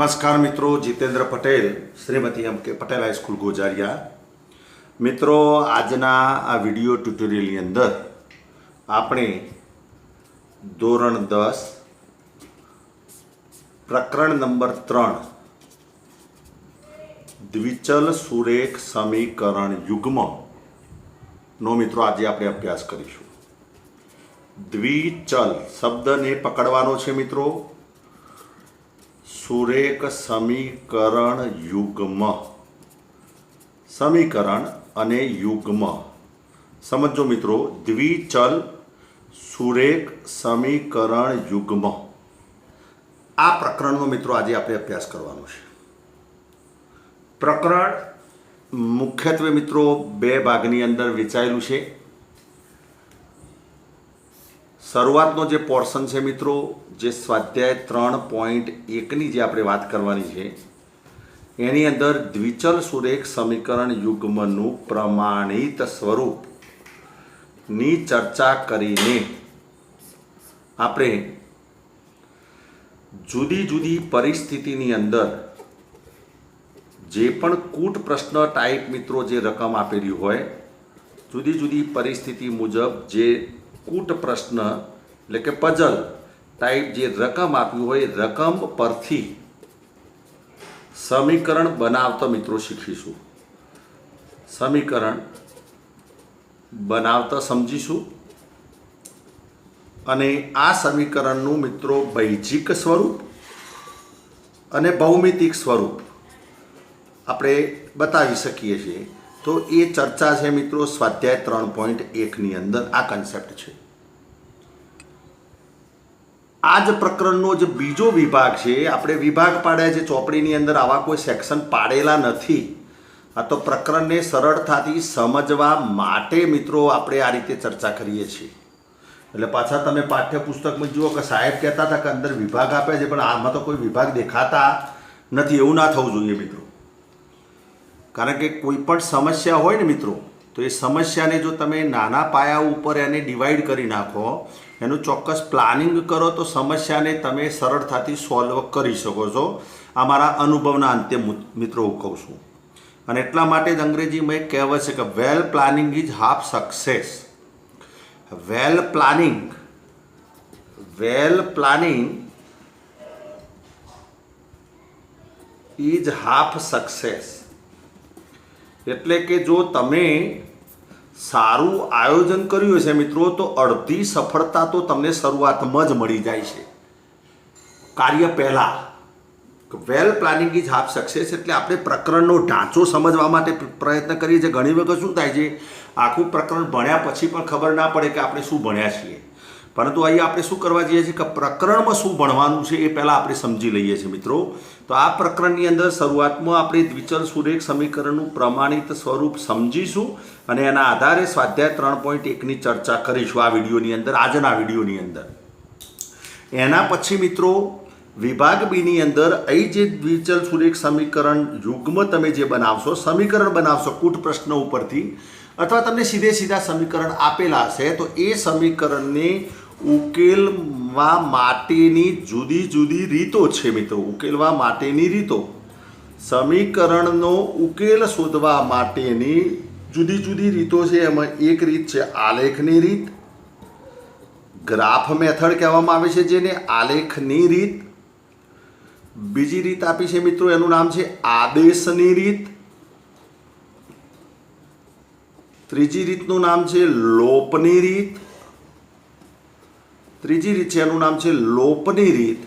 नमस्कार मित्रों, जितेंद्र पटेल, श्रीमती एम के पटेल हाईस्कूल गोजारिया। मित्रों, आजना आ विडियो ट्यूटोरियल अंदर आपणे धोरण 10 प्रकरण नंबर 3 द्विचल सुरेख समीकरण युग्म नो मित्रों आज आपणे अभ्यास करीशुं। द्विचल शब्द ने पकड़वानो छे मित्रों। सुरेख समीकरण युग्म, समीकरण अने युग्म समझो मित्रों। द्विचल सुरेख समीकरण युग्म आ प्रकरणनो मित्रों आज आपणे अभ्यास करवानो छे। प्रकरण मुख्यत्वे मित्रों बे भागनी अंदर वेचायेलुं छे। शरूआतनो जे पोर्शन छे मित्रों, जे स्वाध्याय 3.1 नी जे आपणे वात करवानी छे एनी अंदर द्विचल सुरेख समीकरण युग्मनुं प्रमाणित स्वरूप नी चर्चा करीने आपणे जुदी जुदी परिस्थितिनी अंदर जे पण कूट प्रश्न टाइप मित्रों जे रकम आपेली होय, जुदी जुदी परिस्थिति मुजब जे कूट प्रश्न એટલે કે પઝલ ટાઈપ જે રકમ આપી હોય રકમ પરથી સમીકરણ બનાવતા મિત્રો શીખીશું। સમીકરણ બનાવતા સમજીશું અને આ સમીકરણનું મિત્રો બૈજિક સ્વરૂપ અને ભૌમિતિક સ્વરૂપ આપણે બતાવી શકીએ છીએ। તો એ ચર્ચા છે મિત્રો સ્વાધ્યાય 3.1 ની અંદર આ કન્સેપ્ટ છે। आज प्रकरणનો જે બીજો વિભાગ છે, આપણે વિભાગ પાડ્યા છે ચોપડીની અંદર, આવા કોઈ સેક્શન પાડેલા નથી। આ તો પ્રકરણને સરળતાથી સમજવા માટે મિત્રો આપણે આ રીતે ચર્ચા કરીએ છીએ। એટલે પાછા તમે પાઠ્યપુસ્તકમાં જુઓ કે સાહેબ કહેતા હતા કે અંદર વિભાગ આપ્યા છે પણ આમાં તો કોઈ વિભાગ દેખાતા નથી, એવું ના થવું જોઈએ મિત્રો। કારણ કે કોઈ પણ સમસ્યા હોય ને મિત્રો, તો એ સમસ્યાને જો તમે નાના પાયા ઉપર એને ડિવાઈડ કરી નાખો, એનું ચોક્કસ પ્લાનિંગ કરો તો સમસ્યાને તમે સરળતાથી સોલ્વ કરી શકો છો। આ મારા અનુભવના અંતે મિત્રો હું કહું છું। અને એટલા માટે જ અંગ્રેજીમાં એક કહેવત છે કે well planning is half success. Well planning is half success એટલે કે જો તમે સારું આયોજન કર્યું હશે મિત્રો તો અડધી સફળતા તો તમને શરૂઆતમાં જ મળી જાય છે કાર્ય પહેલા। વેલ પ્લાનિંગ ઇઝ હાફ સક્સેસ એટલે આપણે પ્રકરણનો ઢાંચો સમજવા માટે પ્રયત્ન કરીએ છીએ। ઘણી વખત શું થાય છે, આખું પ્રકરણ ભણ્યા પછી પણ ખબર ના પડે કે આપણે શું ભણ્યા છીએ, પરંતુ અહીં આપણે શું કરવા જઈએ છીએ કે પ્રકરણમાં શું ભણવાનું છે એ પહેલાં આપણે સમજી લઈએ છીએ મિત્રો। તો આ પ્રકરણની અંદર શરૂઆતમાં આપણે દ્વિચલ સુરેખ સમીકરણનું પ્રમાણિત સ્વરૂપ સમજીશું અને એના આધારે સ્વાધ્યાય 3.1 ની ચર્ચા કરીશું આ વિડીયોની અંદર, આજના વિડીયોની અંદર। એના પછી મિત્રો વિભાગ બીની અંદર અહીં જે દ્વિચલ સુરેખ સમીકરણ યુગ્મ તમે જે બનાવશો, સમીકરણ બનાવશો કૂટ પ્રશ્ન ઉપરથી, અથવા તમને સીધે સીધા સમીકરણ આપેલા હશે તો એ સમીકરણને ઉકેલવા માટેની જુદી જુદી રીતો છે મિત્રો। ઉકેલવા માટેની રીતો, સમીકરણનો ઉકેલ શોધવા માટેની જુદી જુદી રીતો છે। એમાં એક રીત છે આલેખની રીત, ગ્રાફ મેથડ કહેવામાં આવે છે જેને, આલેખની રીત। બીજી રીત આપી છે મિત્રો, એનું નામ છે આદેશની રીત। ત્રીજી રીતનું નામ છે લોપની રીત। ત્રીજી રીત છે એનું નામ છે લોપની રીત।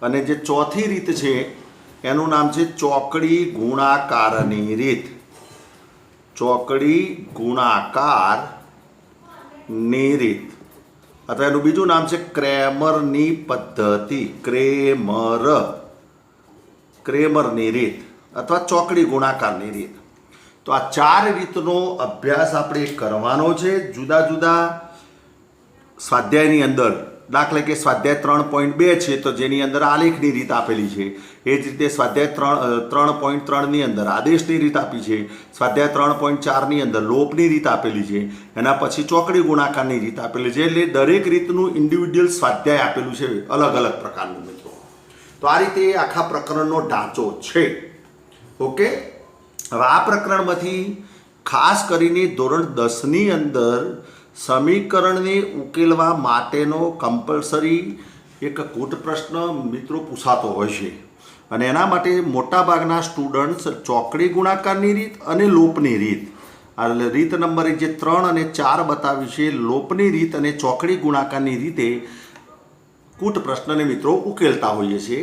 અને જે ચોથી રીત છે એનું નામ છે ચોકડી ગુણાકારની રીત। ચોકડી ગુણાકારની રીત અથવા એનું બીજું નામ છે ક્રેમરની પદ્ધતિ। ક્રેમરની રીત અથવા ચોકડી ગુણાકારની રીત। તો આ ચાર રીતનો અભ્યાસ આપણે કરવાનો છે જુદા જુદા સ્વાધ્યાયની અંદર। દાખલા કે સ્વાધ્યાય 3.2 છે તો જેની અંદર આલેખની રીત આપેલી છે, એ જ રીતે સ્વાધ્યાય 3.3 ની અંદર આદેશની રીત આપી છે, સ્વાધ્યાય 3.4 ની અંદર લોપની રીત આપેલી છે, એના પછી ચોકડી ગુણાકારની રીત આપેલી છે। એટલે દરેક રીતનું ઇન્ડિવિડ્યુઅલ સ્વાધ્યાય આપેલું છે અલગ અલગ પ્રકારનું મિત્રો। તો આ રીતે આખા પ્રકરણનો ઢાંચો છે. ઓકે, હવે આ પ્રકરણમાંથી ખાસ કરીને ધોરણ 10ની અંદર સમીકરણને ઉકેલવા માટેનો કમ્પલસરી એક કૂટ પ્રશ્ન મિત્રો પૂછાતો હોય છે, અને એના માટે મોટાભાગના સ્ટુડન્ટ્સ ચોકડી ગુણાકારની રીત અને લોપની રીત, આ રીત નંબર જે 3 અને 4 બતાવી છે, લોપની રીત અને ચોકડી ગુણાકારની રીતે કૂટ પ્રશ્નને મિત્રો ઉકેલતા હોઈએ છીએ.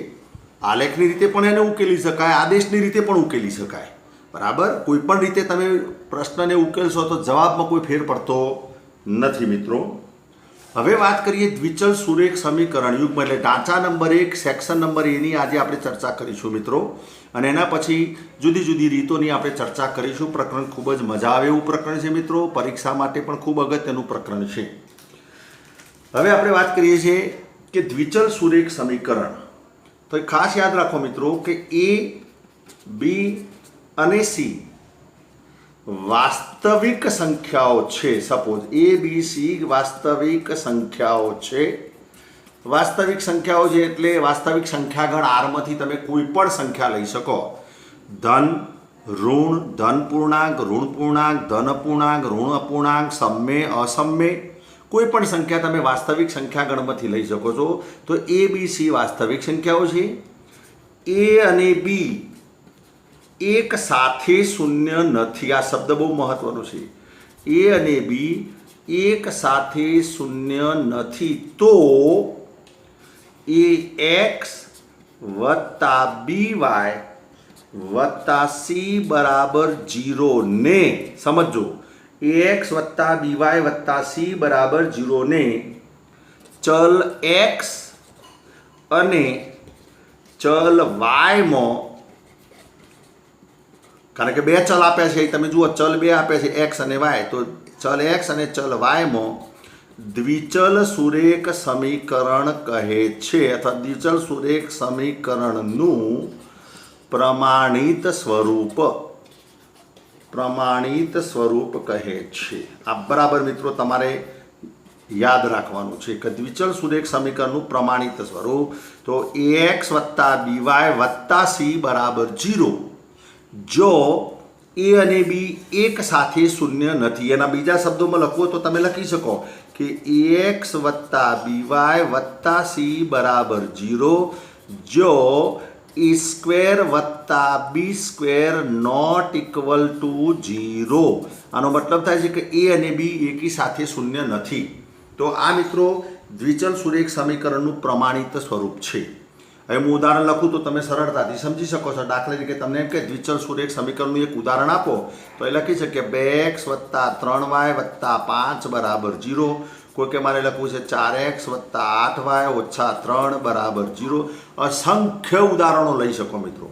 આલેખની રીતે પણ એને ઉકેલી શકાય, આદેશની રીતે પણ ઉકેલી શકાય. બરાબર, કોઈ પણ રીતે તમે પ્રશ્નને ઉકેલશો તો જવાબમાં કોઈ ફેર પડતો નથી મિત્રો. હવે વાત કરીએ દ્વિચલ સુરેખ સમીકરણ યુગ્મ એટલે ઢાંચા નંબર 1 સેક્શન નંબર A ની આજે આપણે ચર્ચા કરીશું મિત્રો, અને એના પછી જુદી જુદી રીતોની આપણે ચર્ચા કરીશું. પ્રકરણ ખૂબ જ મજા આવે એવું પ્રકરણ છે મિત્રો, પરીક્ષા માટે પણ ખૂબ અગત્યનું પ્રકરણ છે. હવે આપણે વાત કરીએ છીએ કે દ્વિચલ સુરેખ સમીકરણ. તો ખાસ યાદ રાખો મિત્રો કે A, B અને C વાસ્તવિક સંખ્યાઓ છે. સપોઝ A, B, C વાસ્તવિક સંખ્યાઓ છે. વાસ્તવિક સંખ્યાઓ છે એટલે વાસ્તવિક સંખ્યાગણ આરમાંથી તમે કોઈ પણ સંખ્યા લઈ શકો. ધન, ઋણ, ધન પૂર્ણાંક, ઋણ પૂર્ણાંક, ધન અપૂર્ણાંક, ઋણ અપૂર્ણાંક, સમય, અસમય, કોઈ પણ સંખ્યા તમે વાસ્તવિક સંખ્યાગણમાંથી લઈ શકો છો. તો A, B, C વાસ્તવિક સંખ્યાઓ છે. A અને B એક સાથે શૂન્ય નથી. આ શબ્દ બહુ મહત્વનો છે. A અને B એક સાથે શૂન્ય નથી. તો AX વત્તા BY વત્તા C બરાબર 0 ને સમજો. AX વત્તા BY વત્તા C બરાબર 0 ને ચલ X અને ચલ Y માં, કારણ કે બે ચલ આપ્યા છે, તમે જુઓ ચલ બે આપ્યા છે X અને Y, તો ચલ X અને ચલ Y માં દ્વિચલ સુરેખ સમીકરણ કહે છે, અથવા દ્વિચલ સુરેખ સમીકરણનું પ્રમાણિત સ્વરૂપ કહે છે. આ બરાબર મિત્રો તમારે યાદ રાખવાનું છે કે દ્વિચલ સુરેખ સમીકરણનું પ્રમાણિત સ્વરૂપ. તો AX વત્તા BY વત્તા C બરાબર 0 જો A અને B એક સાથે શૂન્ય નથી. એના બીજા શબ્દોમાં લખવું તો તમે લખી શકો કે AX વત્તા BY વત્તા C બરાબર 0 જો A સ્ક્વેર વત્તા B square not equal to 0. આનો મતલબ થાય છે કે A અને B એકી સાથે શૂન્ય નથી. તો આ મિત્રો દ્વિચલ સુરેખ સમીકરણનું પ્રમાણિત સ્વરૂપ છે. હવે હું ઉદાહરણ લખું તો તમે સરળતાથી સમજી શકો છો. દાખલા તરીકે તમને એમ કે દ્વિચલ સુરેખ સમીકરણનું એક ઉદાહરણ આપો તો એ લખી શકીએ 2x વત્તા 3y વત્તા 5 બરાબર 0. કોઈ કે મારે લખવું છે 4x વત્તા 8y ઓછા 3 બરાબર 0. અસંખ્ય ઉદાહરણો લઈ શકો મિત્રો.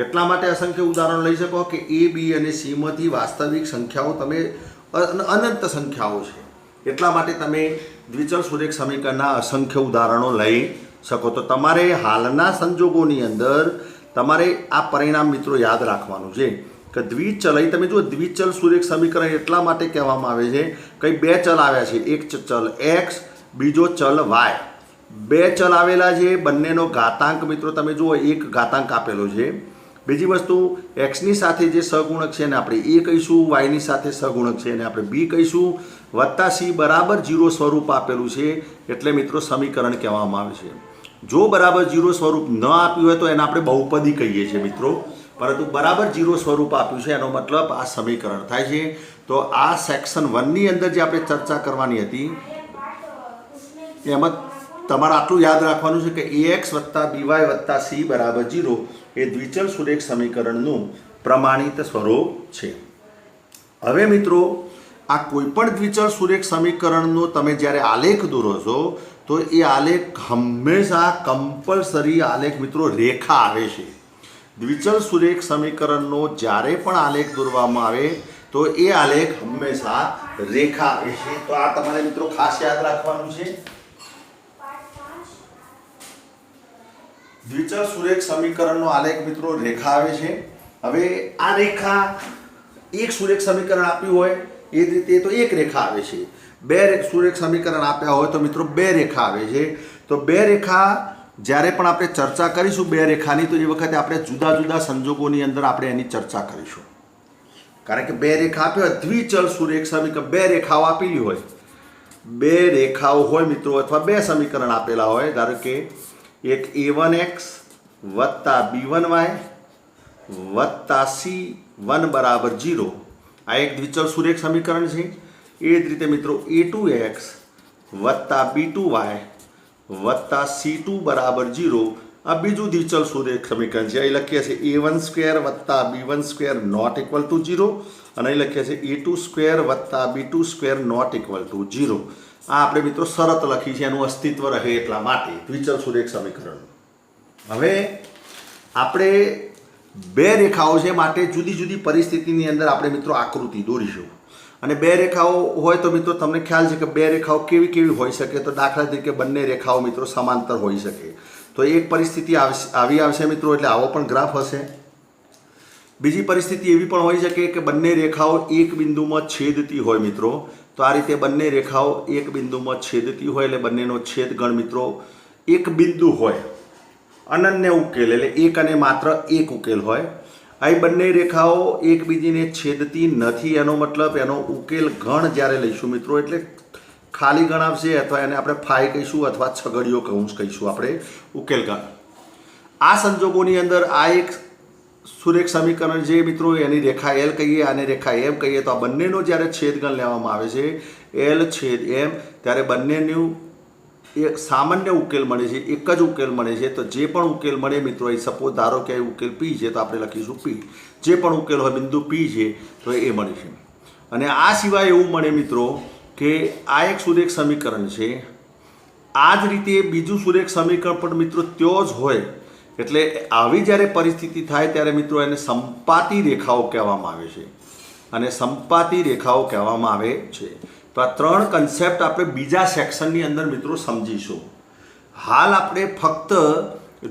એટલા માટે અસંખ્ય ઉદાહરણો લઈ શકો કે A, B અને C માંથી વાસ્તવિક સંખ્યાઓ તમે અનંત સંખ્યાઓ છે, એટલા માટે તમે દ્વિચલ સુરેખ સમીકરણના અસંખ્ય ઉદાહરણો લઈ શકો. તો તમારે હાલના સંજોગોની અંદર તમારે આ પરિણામ મિત્રો યાદ રાખવાનું છે કે દ્વિચલ, અહીં તમે જુઓ દ્વિચલ સુરેખ સમીકરણ એટલા માટે કહેવામાં આવે છે કે બે ચલ આવ્યા છે, એક ચલ X, બીજો ચલ Y. બે ચલ આવેલા છે, બંનેનો ઘાતાંક મિત્રો તમે જુઓ એક ઘાતાંક આપેલો છે. બીજી વસ્તુ Xની સાથે જે સહગુણક છે એને આપણે A કહીશું, Yની સાથે સહગુણક છે એને આપણે B કહીશું, વત્તા C બરાબર 0 સ્વરૂપ આપેલું છે, એટલે મિત્રો સમીકરણ કહેવામાં આવે છે. જો બરાબર 0 સ્વરૂપ ન આપ્યું હોય તો એને આપણે બહુપદી કહીએ છીએ મિત્રો, પરંતુ બરાબર 0 સ્વરૂપ આપ્યું છે એનો મતલબ આ સમીકરણ થાય છે. તો આ સેક્શન 1ની અંદર જે આપણે ચર્ચા કરવાની હતી એમાં તમારે આટલું યાદ રાખવાનું છે કે AX વત્તા BY વત્તા C બરાબર 0 એ દ્વિચલ સુરેખ સમીકરણનું પ્રમાણિત સ્વરૂપ છે. હવે મિત્રો આ કોઈપણ દ્વિચલ સુરેખ સમીકરણનો તમે જ્યારે આલેખ દોરો છો તો એ આલેખ હંમેશા કમ્પલસરી આલેખ મિત્રો રેખા આવે છે. દ્વિચલ સુરેખ સમીકરણનો જ્યારે પણ આલેખ દોરવામાં આવે તો એ આલેખ હંમેશા રેખા આવે છે. તો આ તમારે મિત્રો ખાસ યાદ રાખવાનું છે. દ્વિચલ સુરેખ સમીકરણનો આલેખ મિત્રો રેખા આવે છે. હવે આ રેખા એક સુરેખ સમીકરણ આપ્યું હોય એ રીતે તો એક રેખા આવે છે, બે સુરેખ સમીકરણ આપ્યા હોય તો મિત્રો બે રેખા આવે છે. તો બે રેખા જ્યારે પણ આપણે ચર્ચા કરીશું બે રેખાની તો એ વખતે આપણે જુદા જુદા સંજોગોની અંદર આપણે એની ચર્ચા કરીશું. કારણ કે બે રેખા આપી હોય દ્વિચલ સુરેખ સમીકરણ, બે રેખાઓ આપેલી હોય, બે રેખાઓ હોય મિત્રો, અથવા બે સમીકરણ આપેલા હોય, ધારો કે એક a1x વત્તા b1y વત્તા c1 બરાબર 0, આ એક દ્વિચલ સુરેખ સમીકરણ છે. એ જ રીતે મિત્રો a2x વત્તા b2y વત્તા c2 બરાબર 0, આ બીજું દ્વિચલ સુરેખ સમીકરણ છે. અહીં લખીએ છીએ a1² વત્તા b1² નોટ ઇક્વલ ટુ 0, અને અહીં લખીએ છીએ a2² વત્તા b2² નોટ ઇક્વલ ટુ 0. આ આપણે મિત્રો શરત લખી છે, એનું અસ્તિત્વ રહે એટલા માટે દ્વિચલ સુરેખ સમીકરણ. હવે આપણે બે રેખાઓ છે માટે જુદી જુદી પરિસ્થિતિની અંદર આપણે મિત્રો આકૃતિ દોરીશું. અને બે રેખાઓ હોય તો મિત્રો તમને ખ્યાલ છે કે બે રેખાઓ કેવી કેવી હોઈ શકે. તો દાખલા તરીકે બંને રેખાઓ મિત્રો સમાંતર હોઈ શકે. તો એક પરિસ્થિતિ આવી આવશે મિત્રો, એટલે આવો પણ ગ્રાફ હશે. બીજી પરિસ્થિતિ એવી પણ હોઈ શકે કે બંને રેખાઓ એક બિંદુમાં છેદતી હોય મિત્રો. તો આ રીતે બંને રેખાઓ એક બિંદુમાં છેદતી હોય એટલે બંનેનો છેદગણ મિત્રો એક બિંદુ હોય. અનન્ય ઉકેલ એટલે એક અને માત્ર એક ઉકેલ હોય. અહીં બંને રેખાઓ એકબીજીને છેદતી નથી, એનો મતલબ એનો ઉકેલ ગણ જ્યારે લઈશું મિત્રો એટલે ખાલી ગણ આવશે, અથવા એને આપણે ફાઈ કહીશું અથવા છગડીયો કૌંસ કહીશું આપણે ઉકેલ ગણ. આ સંજોગોની અંદર આ એક સુરેખ સમીકરણ જે મિત્રો એની રેખા એલ કહીએ, આને રેખા એમ કહીએ, તો આ બંનેનો જ્યારે છેદગણ લેવામાં આવે છે એલ છેદ એમ, ત્યારે બંનેનું એક સામાન્ય ઉકેલ મળે છે, એક જ ઉકેલ મળે છે. તો જે પણ ઉકેલ મળે મિત્રો, એ સપોઝ ધારો કે ઉકેલ પી છે તો આપણે લખીશું પી. જે પણ ઉકેલ હોય બિંદુ પી છે તો એ મળે છે. અને આ સિવાય એવું મળે મિત્રો કે આ એક સુરેખ સમીકરણ છે, આ જ રીતે બીજું સુરેખ સમીકરણ પણ મિત્રો ત્યાં જ હોય. એટલે આવી જ્યારે પરિસ્થિતિ થાય ત્યારે મિત્રો એને સંપાતી રેખાઓ કહેવામાં આવે છે, અને સંપાતી રેખાઓ કહેવામાં આવે છે. તો આ ત્રણ કન્સેપ્ટ આપણે બીજા સેક્શનની અંદર મિત્રો સમજીશું. હાલ આપણે ફક્ત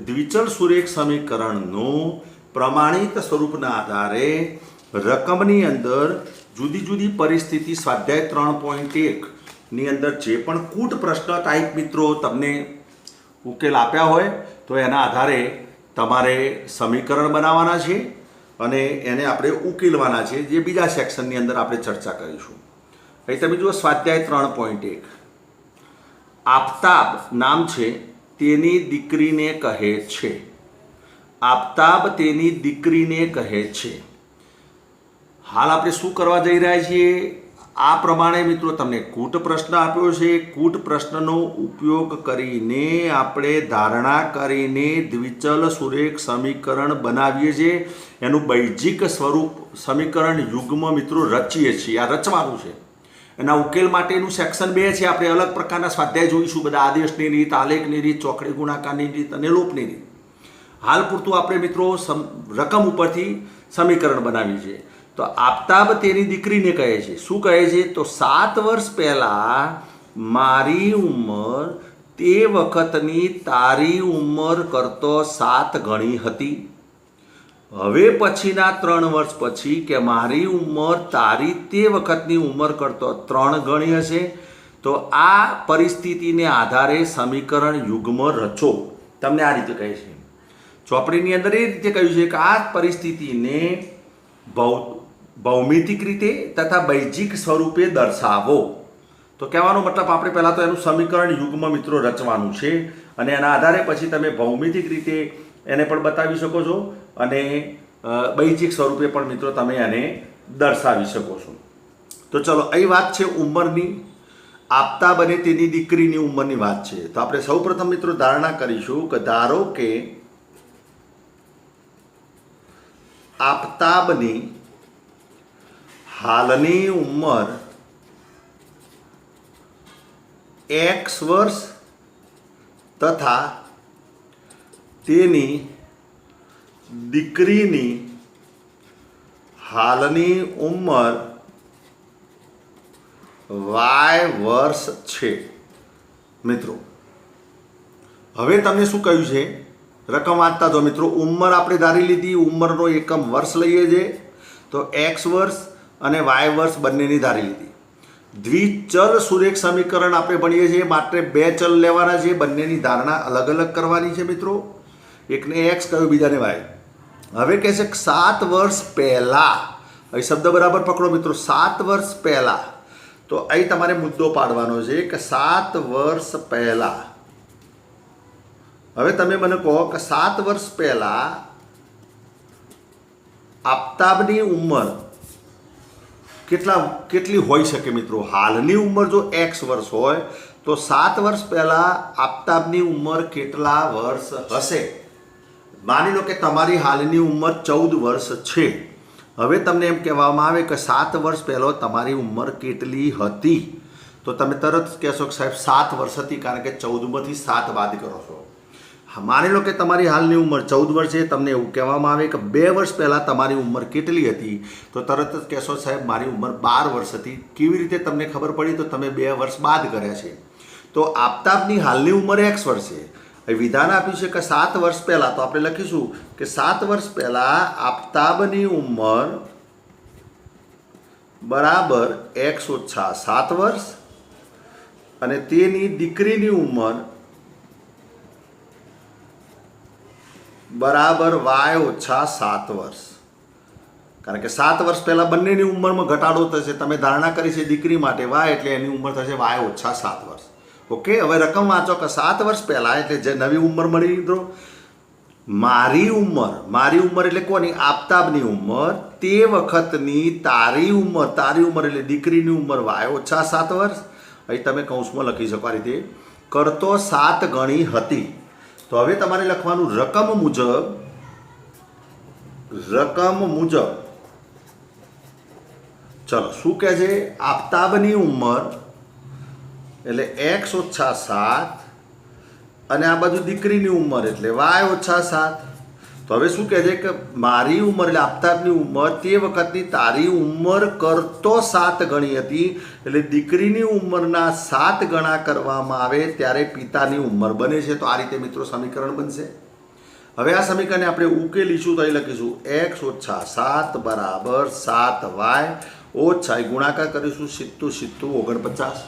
દ્વિચલ સુરેખ સમીકરણનું પ્રમાણિત સ્વરૂપના આધારે રકમની અંદર જુદી જુદી પરિસ્થિતિ સ્વાધ્યાય 3.1 ની અંદર જે પણ કૂટ પ્રશ્ન ટાઈપ મિત્રો તમને ઉકેલ આપ્યા હોય તો એના આધારે તમારે સમીકરણ બનાવવાના છે અને એને આપણે ઉકેલવાના છે, જે બીજા સેક્શનની અંદર આપણે ચર્ચા કરીશું. અહીં તમે જુઓ સ્વાધ્યાય 3.1, આફતાબ નામ છે, તેની દીકરીને કહે છે. આફતાબ તેની દીકરીને કહે છે. હાલ આપણે શું કરવા જઈ રહ્યા છીએ? આ પ્રમાણે મિત્રો તમને કૂટ પ્રશ્ન આપ્યો છે. કૂટ પ્રશ્નનો ઉપયોગ કરીને આપણે ધારણા કરીને દ્વિચલ સુરેખ સમીકરણ બનાવીએ છીએ. એનું બૈજિક સ્વરૂપ સમીકરણ યુગમાં મિત્રો રચીએ છીએ. આ રચવાનું છે. એના ઉકેલ માટેનું સેક્શન 2 છે. આપણે અલગ પ્રકારના સ્વાધ્યાય જોઈશું, બધા આદેશની રીત, આલેખની રીત, ચોકડી ગુણાકારની રીત અને લોપની રીત. હાલ પૂરતું આપણે મિત્રો રકમ ઉપરથી સમીકરણ બનાવી છે. તો આફતાબ તેની દીકરીને કહે છે. શું કહે છે? તો 7 વર્ષ પહેલાં મારી ઉંમર તે વખતની તારી ઉંમર કરતો 7 ગણી હતી. હવે પછીના 3 વર્ષ પછી કે મારી ઉંમર તારી તે વખતની ઉંમર કરતો 3 ગણી હશે. તો આ પરિસ્થિતિને આધારે સમીકરણ યુગ્મ રચો. તમને આ રીતે કહે છે. ચોપડીની અંદર એ રીતે કહ્યું છે કે આ પરિસ્થિતિને ભૌમિતિક રીતે તથા બૈજિક સ્વરૂપે દર્શાવો. તો કહેવાનો મતલબ આપણે પહેલાં તો એનું સમીકરણ યુગ્મ મિત્રો રચવાનું છે, અને એના આધારે પછી તમે ભૌમિતિક રીતે એને પણ બતાવી શકો છો અને બૈજિક સ્વરૂપે પણ મિત્રો તમે એને દર્શાવી શકો છો. તો ચલો, અહીં વાત છે ઉંમરની. આફતાબ અને તેની દીકરીની ઉંમરની વાત છે. તો આપણે સૌપ્રથમ મિત્રો ધારણા કરીશું કે ધારો કે આફતાબની હાલની ઉંમર x વર્ષ તથા તેની દીકરીની હાલની ઉંમર y વર્ષ છે. મિત્રો હવે તમને શું કહ્યું છે? રકમ વાંચતા તો મિત્રો ઉંમર આપણે ધારી લીધી, ઉંમરનો એકમ વર્ષ લઈએ છીએ, તો x વર્ષ અને y વર્ષ બંનેની ધારી લીધી. દ્વિચલ સુરેખ સમીકરણ આપણે ભણીએ છીએ, માત્ર બે ચલ લેવાના છે, બંનેની ધારણા અલગ અલગ કરવાની છે મિત્રો. એકને એક્સ કહ્યું, બીજાને વાય. હવે કહે છે 7 વર્ષ પહેલાં, અહીં શબ્દ બરાબર પકડો મિત્રો, 7 વર્ષ પહેલાં. તો અહીં તમારે મુદ્દો પાડવાનો છે કે 7 વર્ષ પહેલાં. હવે તમે મને કહો કે 7 વર્ષ પહેલાં આફતાબની ઉંમર કેટલી હોઈ શકે મિત્રો? હાલની ઉંમર જો x વર્ષ હોય તો 7 વર્ષ પહેલાં આફતાબની ઉંમર કેટલા વર્ષ હશે? માની લો કે તમારી હાલની ઉંમર 14 વર્ષ છે. હવે તમને એમ કહેવામાં આવે કે 7 વર્ષ પહેલાં તમારી ઉંમર કેટલી હતી? તો તમે તરત કહેશો કે સાહેબ 7 વર્ષ હતી, કારણ કે 14માંથી 7 બાદ કરો છો. માની લો કે તમારી હાલની ઉંમર 14 વર્ષ છે, તમને એવું કહેવામાં આવે કે 2 વર્ષ પહેલાં તમારી ઉંમર કેટલી હતી? તો તરત જ કહેશો સાહેબ મારી ઉંમર 12 વર્ષ હતી. કેવી રીતે તમને ખબર પડી? તો તમે 2 વર્ષ બાદ કર્યા છે. તો આફતાબની હાલની ઉંમર x વર્ષ છે. વિધાન આપ્યું છે કે 7 વર્ષ પહેલાં, તો આપણે લખીશું કે 7 વર્ષ પહેલાં આફતાબની ઉંમર બરાબર x ઓછા 7 વર્ષ અને તેની દીકરીની ઉંમર બરાબર y ઓછા 7 વર્ષ. કારણ કે 7 વર્ષ પહેલાં બંનેની ઉંમરમાં ઘટાડો થશે. તમે ધારણા કરી છે દીકરી માટે y, એટલે એની ઉંમર થશે y ઓછા 7 વર્ષ. ઓકે, હવે રકમ વાંચો કે 7 વર્ષ પહેલાં એટલે જે નવી ઉંમર મળી મિત્રો, મારી ઉંમર એટલે કોની? આફતાબની ઉંમર, તે વખતની તારી ઉંમર એટલે દીકરીની ઉંમર y ઓછા 7 વર્ષ. અહીં તમે કૌંસમાં લખી શકો આ રીતે, કરતો 7 ગણી હતી. તો હવે તમારે લખવાનું રકમ મુજબ. ચલો, શું કહે છે? આફતાબની ઉંમર એટલે x ઓછા 7 અને આ બાજુ દીકરીની ઉંમર એટલે y ઓછા 7. તો હવે શું કહે છે કે મારી ઉંમર એટલે આફતાબની ઉંમર તે વખતની તારી ઉંમર કરતો 7 ગણી હતી, એટલે દીકરીની ઉંમરના 7 ગણા કરવામાં આવે ત્યારે પિતાની ઉંમર બને છે. તો આ રીતે મિત્રો સમીકરણ બનશે. હવે આ સમીકરણને આપણે ઉકેલીશું તો અહીં લખીશું x ઓછા 7 બરાબર 7y ઓછા ગુણાકાર કરીશું 7 49.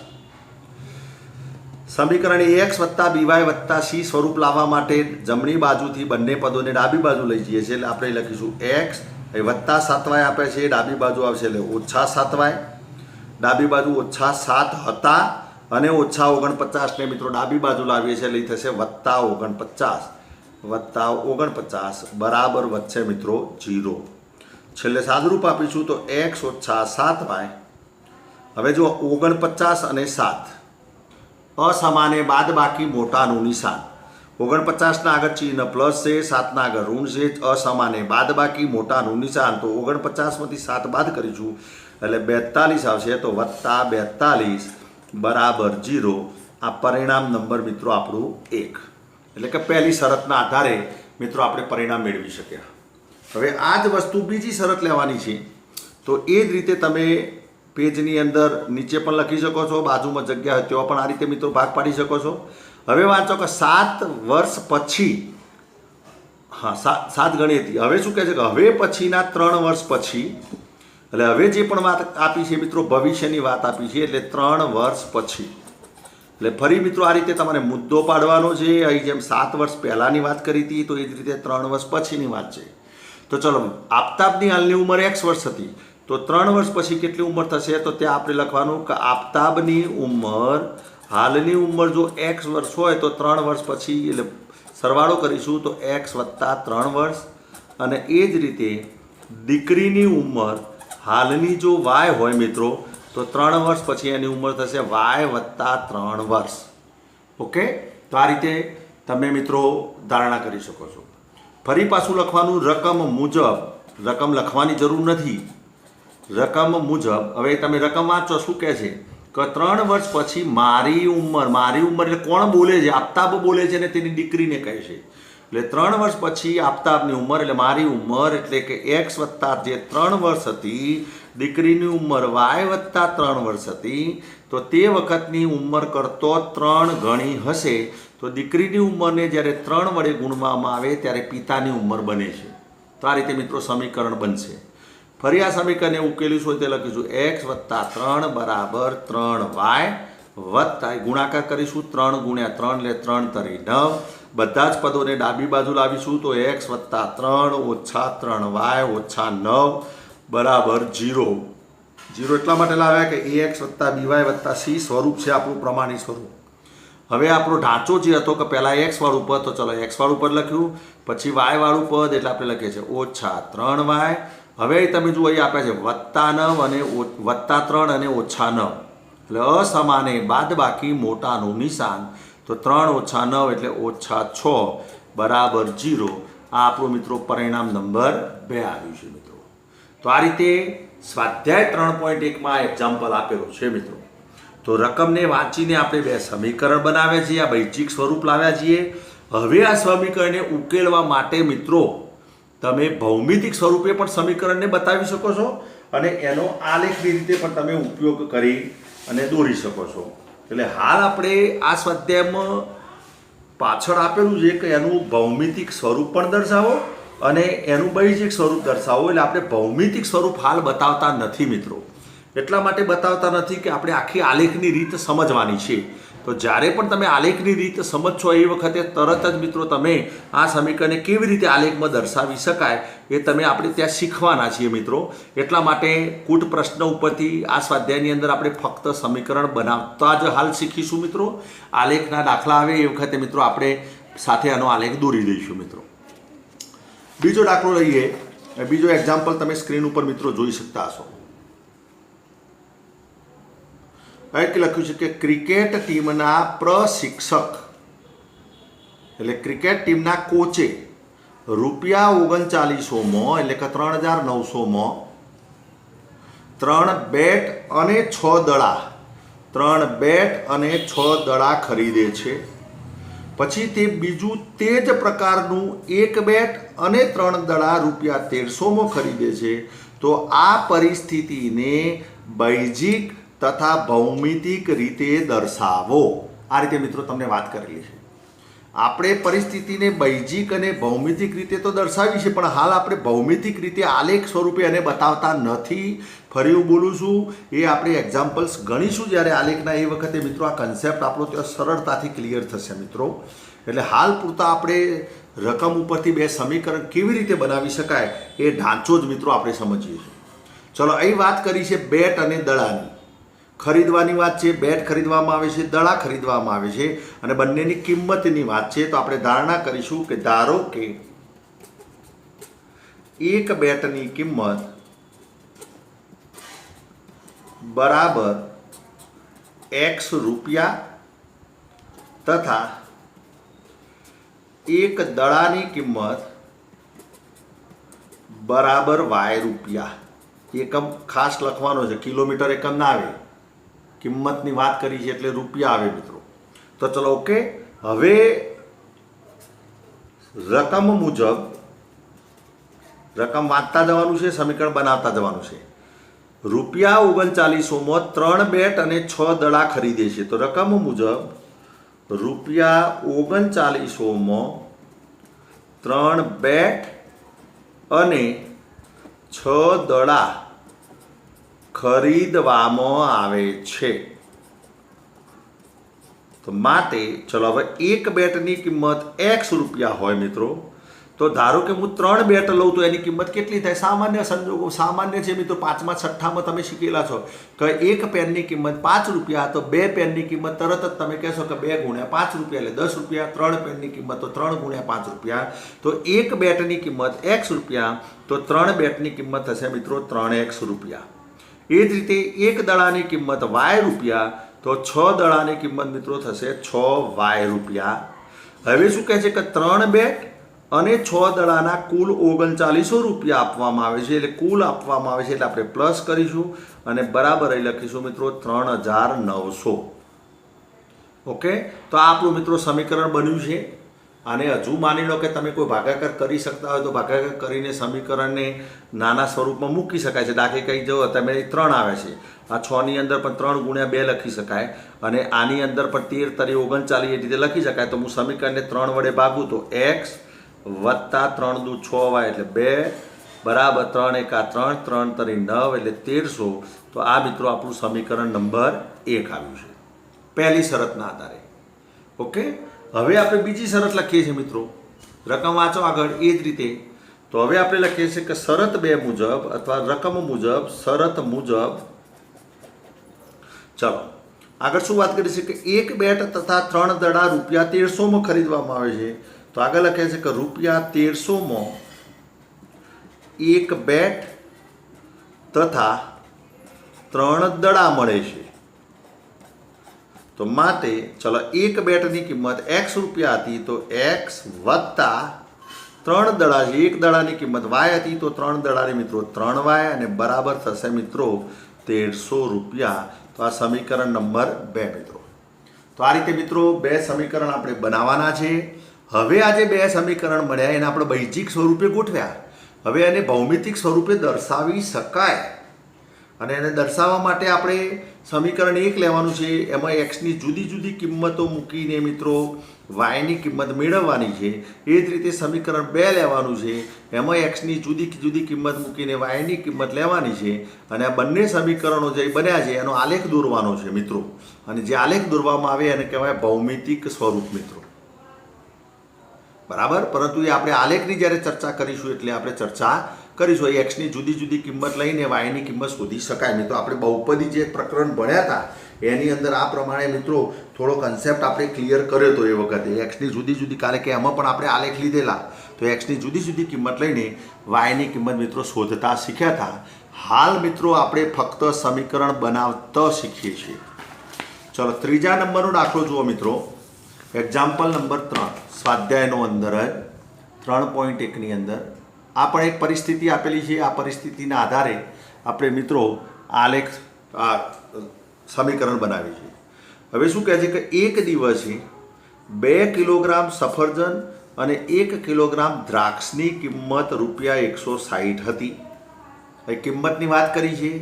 સમીકરણ x વત્તા by વત્તા c સ્વરૂપ લાવવા માટે જમણી બાજુથી બંને પદોને ડાબી બાજુ લઈ જઈએ છીએ, એટલે આપણે લખીશું x એ વત્તા 7y આપે છે, ડાબી બાજુ આવશે એટલે ઓછા 7y. ડાબી બાજુ ઓછા 7 હતા અને ઓછા 49 ને મિત્રો ડાબી બાજુ લાવીએ છીએ, એટલે થશે વત્તા 49 બરાબર વચ્ચે મિત્રો 0. છેલ્લે સાદુરૂપ આપીશું તો x ઓછા 7y. હવે જો 49 અને 7 અસમાને બાદ બાકી મોટાનું નિશાન. 49ના આગળ ચિહ્ન પ્લસ છે, 7ના આગળ ઋણ છે. અસમાને બાદ બાકી મોટાનું નિશાન, તો 49માંથી 7 બાદ કરીશું એટલે 42 આવશે. તો વત્તા 42 બરાબર 0. આ પરિણામ નંબર મિત્રો આપણું 1, એટલે કે પહેલી શરતના આધારે મિત્રો આપણે પરિણામ મેળવી શક્યા. હવે આ જ વસ્તુ બીજી શરત લેવાની છે, તો એ જ રીતે તમે પેજની અંદર નીચે પણ લખી શકો છો, બાજુમાં જગ્યા હોય ત્યાં પણ આ રીતે મિત્રો ભાગ પાડી શકો છો. હવે વાંચો કે 7 વર્ષ પછી, 7 ગણી હતી. હવે શું કહે છે કે હવે પછીના 3 વર્ષ પછી, એટલે હવે જે પણ વાત આપી છે મિત્રો ભવિષ્યની વાત આપી છે, એટલે 3 વર્ષ પછી. એટલે ફરી મિત્રો આ રીતે તમારે મુદ્દો પાડવાનો છે. અહીં જેમ 7 વર્ષ પહેલાંની વાત કરી હતી, તો એ જ રીતે 3 વર્ષ પછીની વાત છે. તો ચલો, આફતાબની હાલની ઉંમર x વર્ષ હતી, તો 3 વર્ષ પછી કેટલી ઉંમર થશે? તો ત્યાં આપણે લખવાનું કે આફતાબની ઉંમર, હાલની ઉંમર જો x વર્ષ હોય તો 3 વર્ષ પછી, એટલે સરવાળો કરીશું તો x વત્તા 3 વર્ષ. અને એ જ રીતે દીકરીની ઉંમર હાલની જો y હોય મિત્રો, તો 3 વર્ષ પછી એની ઉંમર થશે y વત્તા 3 વર્ષ. ઓકે, તો આ રીતે તમે મિત્રો ધારણા કરી શકો છો. ફરી પાછું લખવાનું રકમ મુજબ. રકમ લખવાની જરૂર નથી, રકમ મુજબ. હવે તમે રકમ વાંચો, શું કહે છે કે 3 વર્ષ પછી મારી ઉંમર એટલે કોણ બોલે છે? આફતાબ બોલે છે ને તેની દીકરીને કહે છે. એટલે 3 વર્ષ પછી આફતાબની ઉંમર એટલે મારી ઉંમર, એટલે કે x વત્તા જે 3 વર્ષ હતી, દીકરીની ઉંમર y વત્તા 3 વર્ષ હતી, તો તે વખતની ઉંમર કરતો 3 ગણી હશે. તો દીકરીની ઉંમરને જ્યારે 3 વડે ગુણવામાં આવે ત્યારે પિતાની ઉંમર બને છે. તો આ રીતે મિત્રો સમીકરણ બનશે. ફરી આ સમીકરણને ઉકેલીશું હોય તે લખીશું x + 3 = 3y વત્તા ગુણાકાર કરીશું 3 × 3 એટલે 3 તરી 9. બધા જ પદોને ડાબી બાજુ લાવીશું તો x + 3 - 3y - 9 બરાબર 0. 0 એટલા માટે લાવ્યા કે ax + by + c સ્વરૂપ છે આપણું પ્રમાણિત સ્વરૂપ. હવે આપણો ઢાંચો જે હતો કે પહેલાં x વાળું પદ, તો ચલો x વાળું પદ લખ્યું, પછી y વાળું પદ એટલે આપણે લખીએ છીએ -3y. હવે તમે જુઓ અહીં આપ્યા છે +9 અને +3 અને -9 એટલે અસમાને બાદબાકી મોટાનું નિશાન, તો 3 - 9 એટલે -6 બરાબર 0. આ આપણું મિત્રો પરિણામ નંબર 2 આવ્યું છે મિત્રો. તો આ રીતે સ્વાધ્યાય 3.1માં એક્ઝામ્પલ આપેલું છે મિત્રો. તો રકમને વાંચીને આપણે 2 સમીકરણ બનાવ્યા છીએ, આ બૈજિક સ્વરૂપ લાવ્યા છીએ. હવે આ સમીકરણને ઉકેલવા માટે મિત્રો તમે ભૌમિતિક સ્વરૂપે પણ સમીકરણને બતાવી શકો છો અને એનો આલેખની રીતે પણ તમે ઉપયોગ કરી અને દોરી શકો છો. એટલે હાલ આપણે આ સ્વાધ્યાયમાં પાછળ આપેલું છે કે એનું ભૌમિતિક સ્વરૂપ પણ દર્શાવો અને એનું બૈજિક સ્વરૂપ દર્શાવો. એટલે આપણે ભૌમિતિક સ્વરૂપ હાલ બતાવતા નથી મિત્રો. એટલા માટે બતાવતા નથી કે આપણે આખી આલેખની રીત સમજવાની છે. તો જ્યારે પણ તમે આલેખની રીત સમજશો એ વખતે તરત જ મિત્રો તમે આ સમીકરણને કેવી રીતે આલેખમાં દર્શાવી શકાય એ તમે આપણે ત્યાં શીખવાના છીએ મિત્રો. એટલા માટે કૂટ પ્રશ્ન ઉપરથી આ સ્વાધ્યાયની અંદર આપણે ફક્ત સમીકરણ બનાવતા જ હાલ શીખીશું મિત્રો. આલેખના દાખલા આવે એ વખતે મિત્રો આપણે સાથે આનો આલેખ દોરી દઈશું મિત્રો. બીજો દાખલો લઈએ. બીજો એક્ઝામ્પલ તમે સ્ક્રીન ઉપર મિત્રો જોઈ શકતા હશો. એક લખ્યું છે કે ક્રિકેટ ટીમના પ્રશિક્ષક એટલે ક્રિકેટ ટીમના કોચે ₹3900 એટલે કે 3900 3 બેટ અને 6 દડા ખરીદે છે. પછી તે બીજું તે જ પ્રકારનું 1 બેટ અને 3 દડા ₹1300 ખરીદે છે. તો આ પરિસ્થિતિને બૈજિક તથા ભૌમિતિક રીતે દર્શાવો. આ રીતે મિત્રો તમને વાત કરેલી છે. આપણે પરિસ્થિતિને બૈજિક અને ભૌમિતિક રીતે તો દર્શાવી છે, પણ હાલ આપણે ભૌમિતિક રીતે આલેખ સ્વરૂપે એને બતાવતા નથી. ફરી હું બોલું છું, એ આપણે એક્ઝામ્પલ્સ ગણીશું જ્યારે આલેખના, એ વખતે મિત્રો આ કન્સેપ્ટ આપણો ત્યાં સરળતાથી ક્લિયર થશે મિત્રો. એટલે હાલ પૂરતા આપણે રકમ ઉપરથી 2 સમીકરણ કેવી રીતે બનાવી શકાય એ ઢાંચો જ મિત્રો આપણે સમજીએ છીએ. ચલો અહીં વાત કરી છે બેટ અને દડાની ખરીદવાની વાત છે. બેટ ખરીદવામાં આવે છે, દડા ખરીદવામાં આવે છે અને બંનેની કિંમતની વાત છે. તો આપણે ધારણા કરીશું કે ધારો કે એક બેટની કિંમત બરાબર x રૂપિયા તથા એક દડાની કિંમત બરાબર y રૂપિયા. એકમ ખાસ લખવાનો છે, કિલોમીટર એકમ ના આવે. કિંમતની વાત કરી છે એટલે રૂપિયા આવે મિત્રો. તો ચલો ઓકે. હવે રકમ મુજબ રકમ વાંચતા જવાનું છે, સમીકરણ બનાવતા જવાનું છે. ₹3900 3 બેટ અને 6 દડા ખરીદે છે. તો રકમ મુજબ ₹3900 3 બેટ અને 6 દડા ખરીદવામાં આવે છે. તો માટે ચલો હવે એક બેટની કિંમત x રૂપિયા હોય મિત્રો. તો ધારો કે હું 3 બેટ લઉં તો એની કિંમત કેટલી થાય? સામાન્ય સંજોગો સામાન્ય છે મિત્રો. 5મા 6ઠામાં તમે શીખેલા છો કે એક પેનની કિંમત 5 રૂપિયા, તો 2 પેનની કિંમત તરત જ તમે કહેશો કે 2 × 5 રૂપિયા એટલે 10 રૂપિયા. 3 પેનની કિંમત તો 3 × 5 રૂપિયા. તો એક બેટની કિંમત x રૂપિયા, તો 3 બેટની કિંમત થશે મિત્રો 3x રૂપિયા. એ જ રીતે એક દડાની કિંમત y રૂપિયા, તો 6 દડાની કિંમત મિત્રો થશે 6y રૂપિયા. હવે શું કહે છે કે 3 બેટ અને 6 દડાના કુલ 3900 રૂપિયા આપવામાં આવે છે. એટલે કુલ આપવામાં આવે છે એટલે આપણે પ્લસ કરીશું અને બરાબર અહીં લખીશું મિત્રો 3900. ઓકે. તો આ આપણું મિત્રો સમીકરણ બન્યું છે. અને હજુ માની લો કે તમે કોઈ ભાગાકાર કરી શકતા હોય તો ભાગાકાર કરીને સમીકરણને નાના સ્વરૂપમાં મૂકી શકાય છે. દાખલે કહી જાઓ તમે 3 આવે છે, આ 6ની અંદર પણ 3 × 2 લખી શકાય અને આની અંદર પણ 13 તરી 39 એ રીતે લખી શકાય. તો હું સમીકરણને 3 વડે ભાગું તો x + 3 × 6y એટલે 2 બરાબર 3 એકા 3, 3 તરી 9 એટલે 1300. તો આ મિત્રો આપણું સમીકરણ નંબર 1 આવ્યું છે પહેલી શરતના આધારે. ઓકે, હવે આપણે બીજી શરત લખીએ છીએ મિત્રો. રકમ વાંચો આગળ એ જ રીતે. તો હવે આપણે લખીએ છીએ કે શરત 2 મુજબ અથવા રકમ મુજબ શરત મુજબ. ચલો આગળ શું વાત કરી છે કે એક બેટ તથા 3 દડા રૂપિયા 1300 ખરીદવામાં આવે છે. તો આગળ લખે છે કે રૂપિયા 1300 એક બેટ તથા 3 દડા મળે છે. તો માટે ચલો એક બેટની કિંમત x રૂપિયા હતી તો x વત્તા 3 દડા છે, એક દડાની કિંમત y હતી તો 3 દડાની મિત્રો 3y અને બરાબર થશે મિત્રો 1300 રૂપિયા. તો આ સમીકરણ નંબર 2 મિત્રો. તો આ રીતે મિત્રો 2 સમીકરણ આપણે બનાવવાના છે. હવે આ જે 2 સમીકરણ મળ્યા એને આપણે બૈજિક સ્વરૂપે ગોઠવ્યા. હવે એને ભૌમિતિક સ્વરૂપે દર્શાવી શકાય અને એને દર્શાવવા માટે આપણે સમીકરણ 1 લેવાનું છે. એમાં એક્સની જુદી જુદી કિંમતો મૂકીને મિત્રો વાયની કિંમત મેળવવાની છે. એ જ રીતે સમીકરણ 2 લેવાનું છે. એમાં એક્સની જુદી જુદી કિંમત મૂકીને વાયની કિંમત લેવાની છે. અને આ બંને સમીકરણો જે બન્યા છે એનો આલેખ દોરવાનો છે મિત્રો. અને જે આલેખ દોરવામાં આવે એને કહેવાય ભૌમિતિક સ્વરૂપ મિત્રો. બરાબર, પરંતુ એ આપણે આલેખની જ્યારે ચર્ચા કરીશું એટલે આપણે ચર્ચા કરીશું. એ એક્સની જુદી જુદી કિંમત લઈને વાયની કિંમત શોધી શકાય. મિત્રો આપણે બહુપદી જે પ્રકરણ ભણ્યા હતા એની અંદર આ પ્રમાણે મિત્રો થોડો કન્સેપ્ટ આપણે ક્લિયર કર્યો હતો એ વખતે. એક્સની જુદી જુદી, કારણ કે એમાં પણ આપણે આલેખ લીધેલા. તો એક્સની જુદી જુદી કિંમત લઈને વાયની કિંમત મિત્રો શોધતા શીખ્યા હતા. હાલ મિત્રો આપણે ફક્ત સમીકરણ બનાવતા શીખીએ છીએ. ચલો ત્રીજા નંબરનો દાખલો જુઓ મિત્રો. એક્ઝામ્પલ નંબર 3 સ્વાધ્યાયનો અંદર 3.1ની અંદર આ પણ એક પરિસ્થિતિ આપેલી છે. આ પરિસ્થિતિના આધારે આપણે મિત્રો આલેખ સમીકરણ બનાવીએ છીએ. હવે શું કહે છે કે એક દિવસે 2 કિલોગ્રામ સફરજન અને 1 કિલોગ્રામ દ્રાક્ષની કિંમત રૂપિયા 160 હતી. એ કિંમતની વાત કરી છે.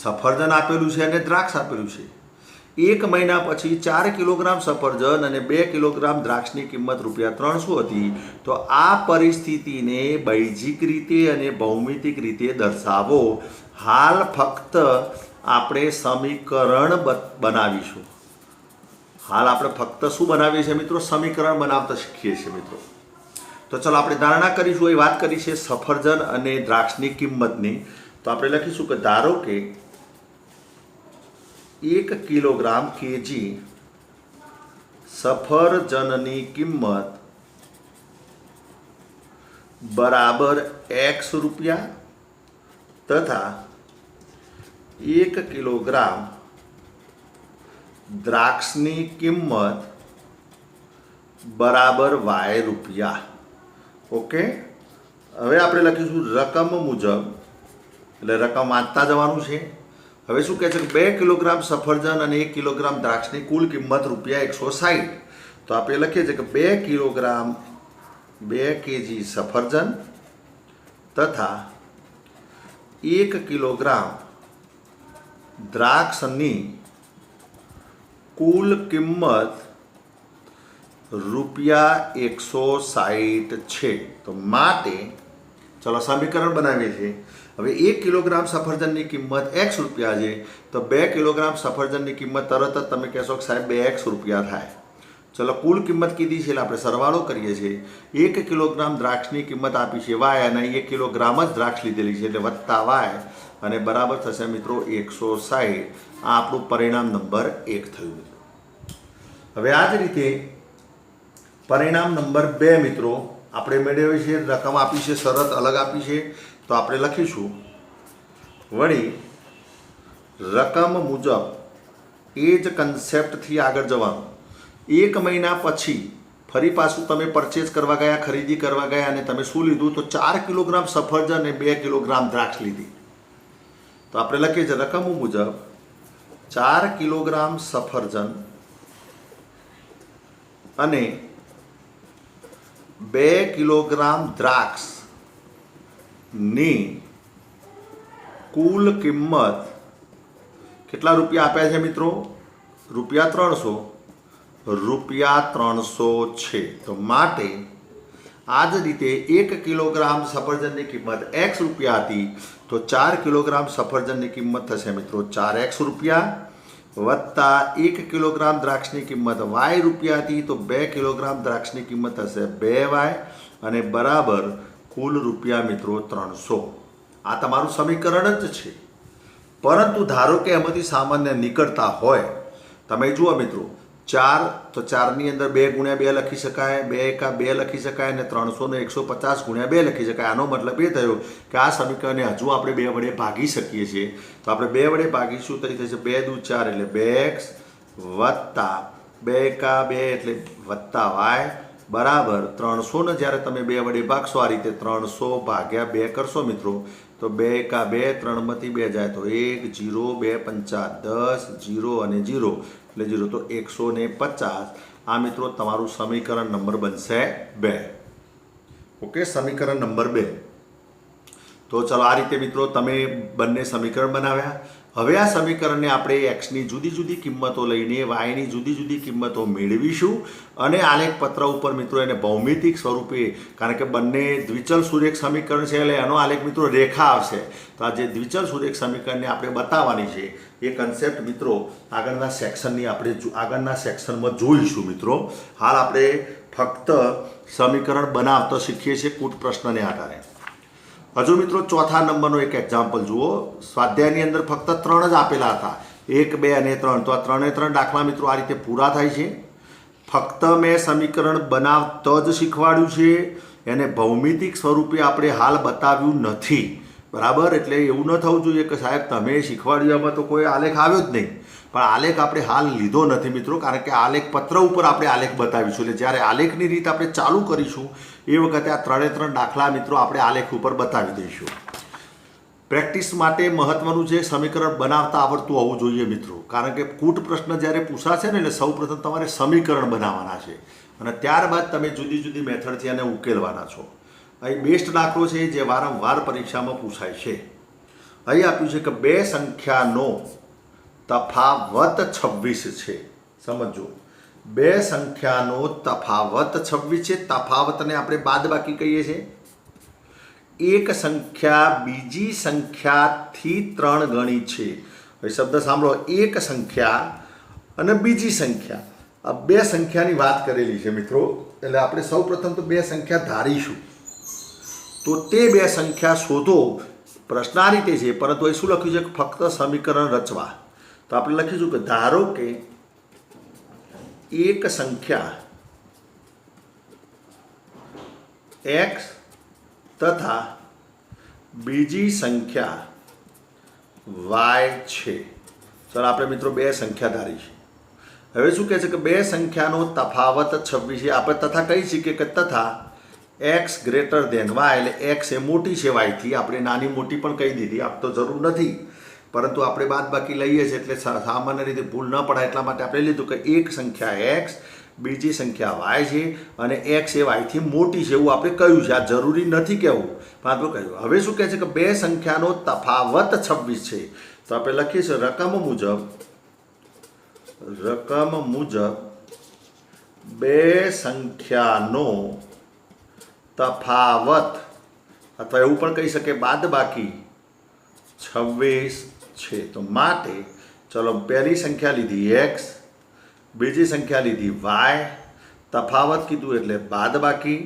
સફરજન આપેલું છે અને દ્રાક્ષ આપેલું છે. 1 મહિના પછી 4 કિલોગ્રામ સફરજન અને 2 કિલોગ્રામ દ્રાક્ષની કિંમત રૂપિયા 300 હતી. તો આ પરિસ્થિતિને બૈજિક રીતે અને ભૌમિતિક રીતે દર્શાવો. હાલ ફક્ત આપણે સમીકરણ બનાવીશું. હાલ આપણે ફક્ત શું બનાવીએ છીએ મિત્રો? સમીકરણ બનાવતા શીખીએ છીએ મિત્રો. તો ચલો આપણે ધારણા કરીશું. એ વાત કરી છે સફરજન અને દ્રાક્ષની કિંમતની. તો આપણે લખીશું કે ધારો કે 1 કિલોગ્રામ કેજી સફરજનની કિંમત બરાબર x રૂપિયા તથા 1 કિલોગ્રામ દ્રાક્ષની કિંમત બરાબર y રૂપિયા. ઓકે, હવે આપણે લખીશું રકમ મુજબ, એટલે રકમ વાંચતા જવાનું છે. હવે શું કહે છે કે 2 કિલોગ્રામ સફરજન અને 1 કિલોગ્રામ દ્રાક્ષની કુલ કિંમત રૂપિયા 160. તો આપણે લખીએ છીએ કે 2 કેજી સફરજન તથા 1 કિલોગ્રામ દ્રાક્ષની કુલ કિંમત રૂપિયા 160 છે. તો માટે ચલો સમીકરણ બનાવીએ છીએ. હવે 1 કિલોગ્રામ સફરજનની કિંમત x રૂપિયા છે. તો 2 કિલોગ્રામ સફરજનની કિંમત તરત જ તમે કહેશો કે સાહેબ 2x રૂપિયા થાય. ચલો કુલ કિંમત કીધી છે એટલે આપણે સરવાળો કરીએ છીએ. 1 કિલોગ્રામ દ્રાક્ષની કિંમત આપી છે y અને 1 કિલોગ્રામ જ દ્રાક્ષ લીધેલી છે એટલે વત્તા y અને બરાબર થશે મિત્રો 160. આ આપણું પરિણામ નંબર 1 થયું. હવે આ જ રીતે પરિણામ નંબર 2 મિત્રો આપણે મેળવીએ છીએ. રકમ આપી છે, શરત અલગ આપી છે. તો આપણે લખીશું વળી રકમ મુજબ એ જ કન્સેપ્ટથી આગળ જવાનું. 1 મહિના પછી ફરી પાછું તમે પરચેસ કરવા ગયા, ખરીદી કરવા ગયા અને તમે શું લીધું? તો 4 કિલોગ્રામ સફરજન અને 2 કિલોગ્રામ દ્રાક્ષ લીધી. તો આપણે લખીએ છીએ રકમ મુજબ 4 કિલોગ્રામ સફરજન અને 2 કિલોગ્રામ દ્રાક્ષ ની કુલ કિંમત કેટલા રૂપિયા આપ્યા છે મિત્રો? રૂપિયા 300 છે. તો માટે આ જ રીતે 1 કિલોગ્રામ સફરજનની કિંમત x રૂપિયા હતી તો 4 કિલોગ્રામ સફરજનની કિંમત થશે મિત્રો 4x રૂપિયા, વત્તા 1 કિલોગ્રામ દ્રાક્ષની કિંમત y રૂપિયા હતી તો 2 કિલોગ્રામ દ્રાક્ષની કિંમત થશે 2y અને બરાબર કુલ રૂપિયા મિત્રો 300. આ તમારું સમીકરણ જ છે, પરંતુ ધારો કે એમાંથી સામાન્ય નીકળતા હોય, તમે જુઓ મિત્રો 4 તો 4ની અંદર 2 ગુણ્યા 2 લખી શકાય, 2 એકા 2 લખી શકાય અને 300 ને 150 ગુણ્યા 2 લખી શકાય. આનો મતલબ એ થયો કે આ સમીકરણને હજુ આપણે 2 વડે ભાગી શકીએ છીએ. તો આપણે 2 વડે ભાગીશું તો થશે 2 દુ 4 એટલે 2x વત્તા 2 એકા 2 એટલે વત્તા y બરાબર 300 ને જ્યારે તમે 2 વડે ભાગશો આ રીતે 300 ભાગ્યા 2 કરશો મિત્રો તો 2 એકા 2, 3 માંથી 2 જાય તો 1, 0, 2 પંચા 10, 0 અને 0 એટલે 0 તો 150. આ મિત્રો તમારું સમીકરણ નંબર બનશે 2. ઓકે, સમીકરણ નંબર 2. તો ચલો આ રીતે મિત્રો તમે બંને સમીકરણ બનાવ્યા. હવે આ સમીકરણને આપણે એક્સની જુદી જુદી કિંમતો લઈને વાયની જુદી જુદી કિંમતો મેળવીશું અને આલેખ પત્ર ઉપર મિત્રો એને ભૌમિતિક સ્વરૂપે, કારણ કે બંને દ્વિચલ સુરેખ સમીકરણ છે એટલે એનો આલેખ મિત્રો રેખા આવશે. તો આ જે દ્વિચલ સુરેખ સમીકરણને આપણે બતાવવાની છે એ કન્સેપ્ટ મિત્રો આગળના સેક્શનમાં જોઈશું મિત્રો. હાલ આપણે ફક્ત સમીકરણ બનાવતો શીખીએ છીએ કૂટ પ્રશ્નને આધારે. હજુ મિત્રો ચોથા નંબરનો એક એક્ઝામ્પલ જુઓ. સ્વાધ્યાયની અંદર ફક્ત 3 જ આપેલા હતા, 1, 2 અને 3. તો આ 3 દાખલા મિત્રો આ રીતે પૂરા થાય છે. ફક્ત મેં સમીકરણ બનાવતો જ શીખવાડ્યું છે, એને ભૌમિતિક સ્વરૂપે આપણે હાલ બતાવ્યું નથી. બરાબર, એટલે એવું ન થવું જોઈએ કે સાહેબ તમે શીખવાડ્યું એમાં તો કોઈ આલેખ આવ્યો જ નહીં. પણ આલેખ આપણે હાલ લીધો નથી મિત્રો, કારણ કે આલેખ પત્ર ઉપર આપણે આલેખ બતાવીશું. એટલે જ્યારે આલેખની રીત આપણે ચાલુ કરીશું એ વખતે આ 3 દાખલા મિત્રો આપણે આલેખ ઉપર બતાવી દઈશું. પ્રેક્ટિસ માટે મહત્વનું છે સમીકરણ બનાવતા આવડતું હોવું જોઈએ મિત્રો, કારણ કે કૂટ પ્રશ્ન જ્યારે પૂછાશે ને એટલે સૌપ્રથમ તમારે સમીકરણ બનાવવાના છે અને ત્યારબાદ તમે જુદી જુદી મેથડથી એને ઉકેલવાના છો. અહીં બેસ્ટ દાખલો છે જે વારંવાર પરીક્ષામાં પૂછાય છે. અહીં આપ્યું છે કે 2 સંખ્યાનો તફાવત 26 છે. સમજો, 2 સંખ્યાનો તફાવત 26 છે. તફાવતને આપણે બાદબાકી કહીએ છીએ. એક સંખ્યા બીજી સંખ્યાથી 3 ગણી છે. હવે શબ્દ સાંભળો, એક સંખ્યા અને બીજી સંખ્યા, આ 2 સંખ્યાની વાત કરેલી છે મિત્રો. એટલે આપણે સૌપ્રથમ તો 2 સંખ્યા ધારીશું. તો તે 2 સંખ્યા શોધો. પ્રશ્ન આ રીતે છે, પરંતુ અહીં શું લખ્યું છે કે ફક્ત સમીકરણ રચવા. તો આપણે લખીશું કે ધારો કે એક સંખ્યા x તથા બીજી સંખ્યા y છે. ચાલો આપણે મિત્રો 2 સંખ્યા ધારી છે. હવે શું કહે છે કે 2 સંખ્યાનો તફાવત 26 છે. આપણે તથા કહી શકીએ કે તથા x ગ્રેટર ધેન y, એટલે x એ મોટી છે y થી. આપણે નાની મોટી પણ કહી દીધી, આપ તો જરૂર નથી, પરંતુ આપણે બાદ બાકી લઈએ છીએ એટલે સામાન્ય રીતે ભૂલ ન પડાય એટલા માટે આપણે લીધું કે એક સંખ્યા x, બીજી સંખ્યા y છે અને x એ y થી મોટી છે એવું આપણે કહ્યું છે. આ જરૂરી નથી કહેવું, પણ આપણે કહ્યું. હવે શું કહે છે કે 2 સંખ્યાનો તફાવત 26 છે. તો આપણે લખીએ છીએ રકમ મુજબ 2 સંખ્યાનો તફાવત, અથવા એવું પણ કહી શકે બાદબાકી 26 છે. તો માટે ચલો પહેલી સંખ્યા લીધી x, બીજી સંખ્યા લીધી y, તફાવત કીધું એટલે બાદબાકી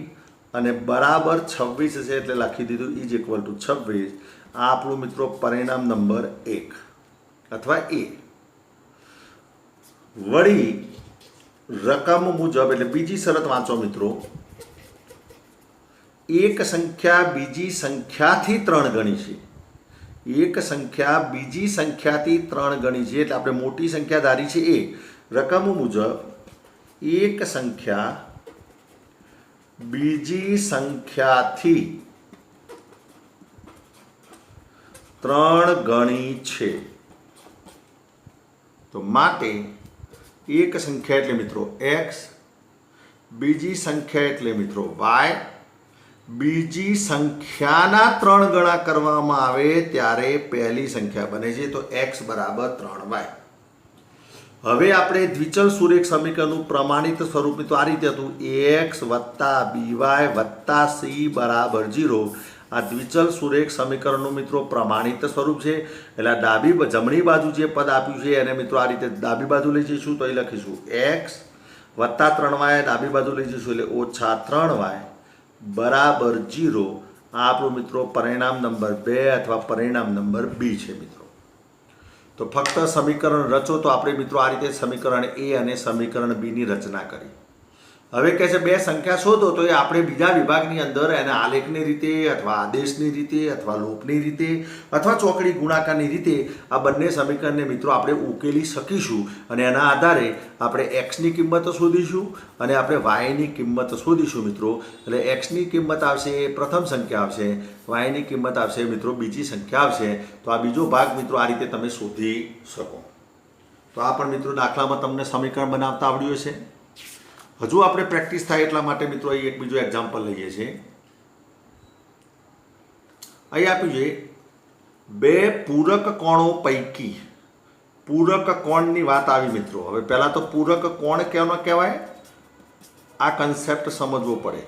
અને બરાબર 26 છે એટલે લખી દીધું ઇઝ ઇક્વલ ટુ 26. આ આપણું મિત્રો પરિણામ નંબર 1 અથવા A. વળી રકમ મુજબ એટલે બીજી શરત વાંચો મિત્રો, એક સંખ્યા બીજી સંખ્યાથી 3 ગણી છે. એક સંખ્યા બીજી સંખ્યાથી 3 ગણી છે એટલે આપણે મોટી સંખ્યા ધારી છે એ. રકમ મુજબ એક સંખ્યા બીજી સંખ્યાથી 3 ગણી છે. તો માટે એક સંખ્યા એટલે મિત્રો x, બીજી સંખ્યા એટલે મિત્રો y, બીજી સંખ્યાના 3 ગણા કરવામાં આવે ત્યારે પહેલી સંખ્યા બને છે. તો x બરાબર 3y. હવે આપણે દ્વિચલ સુરેખ સમીકરણનું પ્રમાણિત સ્વરૂપ મિત્રો આ રીતે હતું એક્સ વત્તા બીવાય વત્તા સી બરાબર 0. આ દ્વિચલ સુરેખ સમીકરણનું મિત્રો પ્રમાણિત સ્વરૂપ છે. એટલે જમણી બાજુ જે પદ આપ્યું છે એને મિત્રો આ રીતે ડાબી બાજુ લઈ જઈશું તો એ લખીશું એક્સ વત્તા 3y ડાબી બાજુ લઈ જઈશું એટલે ઓછા 3y બરાબર 0. આ આપણું મિત્રો પરિણામ નંબર 2 અથવા પરિણામ નંબર બી છે મિત્રો. તો ફક્ત સમીકરણ રચો તો આપણે મિત્રો આ રીતે સમીકરણ એ અને સમીકરણ બીની રચના કરી. હવે કહે છે બે સંખ્યા શોધો તો એ આપણે બીજા વિભાગની અંદર એને આલેખની રીતે અથવા આદેશની રીતે અથવા લોપની રીતે અથવા ચોકડી ગુણાકારની રીતે આ બંને સમીકરણને મિત્રો આપણે ઉકેલી શકીશું અને એના આધારે આપણે એક્સની કિંમત શોધીશું અને આપણે વાયની કિંમત શોધીશું મિત્રો. એટલે એક્સની કિંમત આવશે પ્રથમ સંખ્યા આવશે, વાયની કિંમત આવશે મિત્રો બીજી સંખ્યા આવશે. તો આ બીજો ભાગ મિત્રો આ રીતે તમે શોધી શકો. તો આ પણ મિત્રો દાખલામાં તમને સમીકરણ બનાવતા આવડ્યું હશે. હજુ આપણે પ્રેક્ટિસ થાય એટલા માટે મિત્રો અહીં એક બીજો એક્ઝામ્પલ લઈએ છીએ. અહીં આપ્યું છે બે પૂરક કોણો પૈકી પૂરક કોણની વાત આવી મિત્રો. હવે પહેલાં તો પૂરક કોણ કેનો કહેવાય આ કન્સેપ્ટ સમજવો પડે.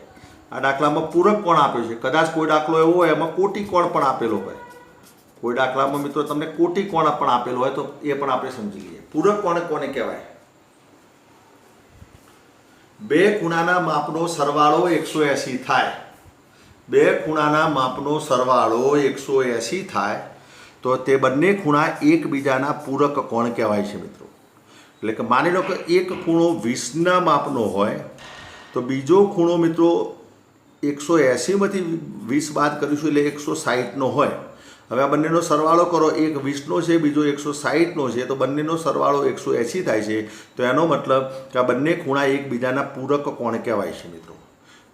આ દાખલામાં પૂરક કોણ આપ્યો છે. કદાચ કોઈ દાખલો એવો હોય એમાં કોટી કોણ પણ આપેલો હોય. કોઈ દાખલામાં મિત્રો તમને કોટી કોણ પણ આપેલો હોય તો એ પણ આપણે સમજી લઈએ. પૂરક કોણ કોને કહેવાય? બે ખૂણાના માપનો સરવાળો 180 થાય. બે ખૂણાના માપનો સરવાળો 180 થાય તો તે બંને ખૂણા એકબીજાના પૂરક કોણ કહેવાય છે મિત્રો. એટલે કે માની લો કે એક ખૂણો 20ના માપનો હોય તો બીજો ખૂણો મિત્રો 180માંથી 20 બાદ કરીશું એટલે 160નો હોય. હવે આ બંનેનો સરવાળો કરો, એક 20નો છે બીજો 160નો છે તો બંનેનો સરવાળો 180 થાય છે. તો એનો મતલબ કે આ બંને ખૂણા એકબીજાના પૂરક કોણ કહેવાય છે મિત્રો.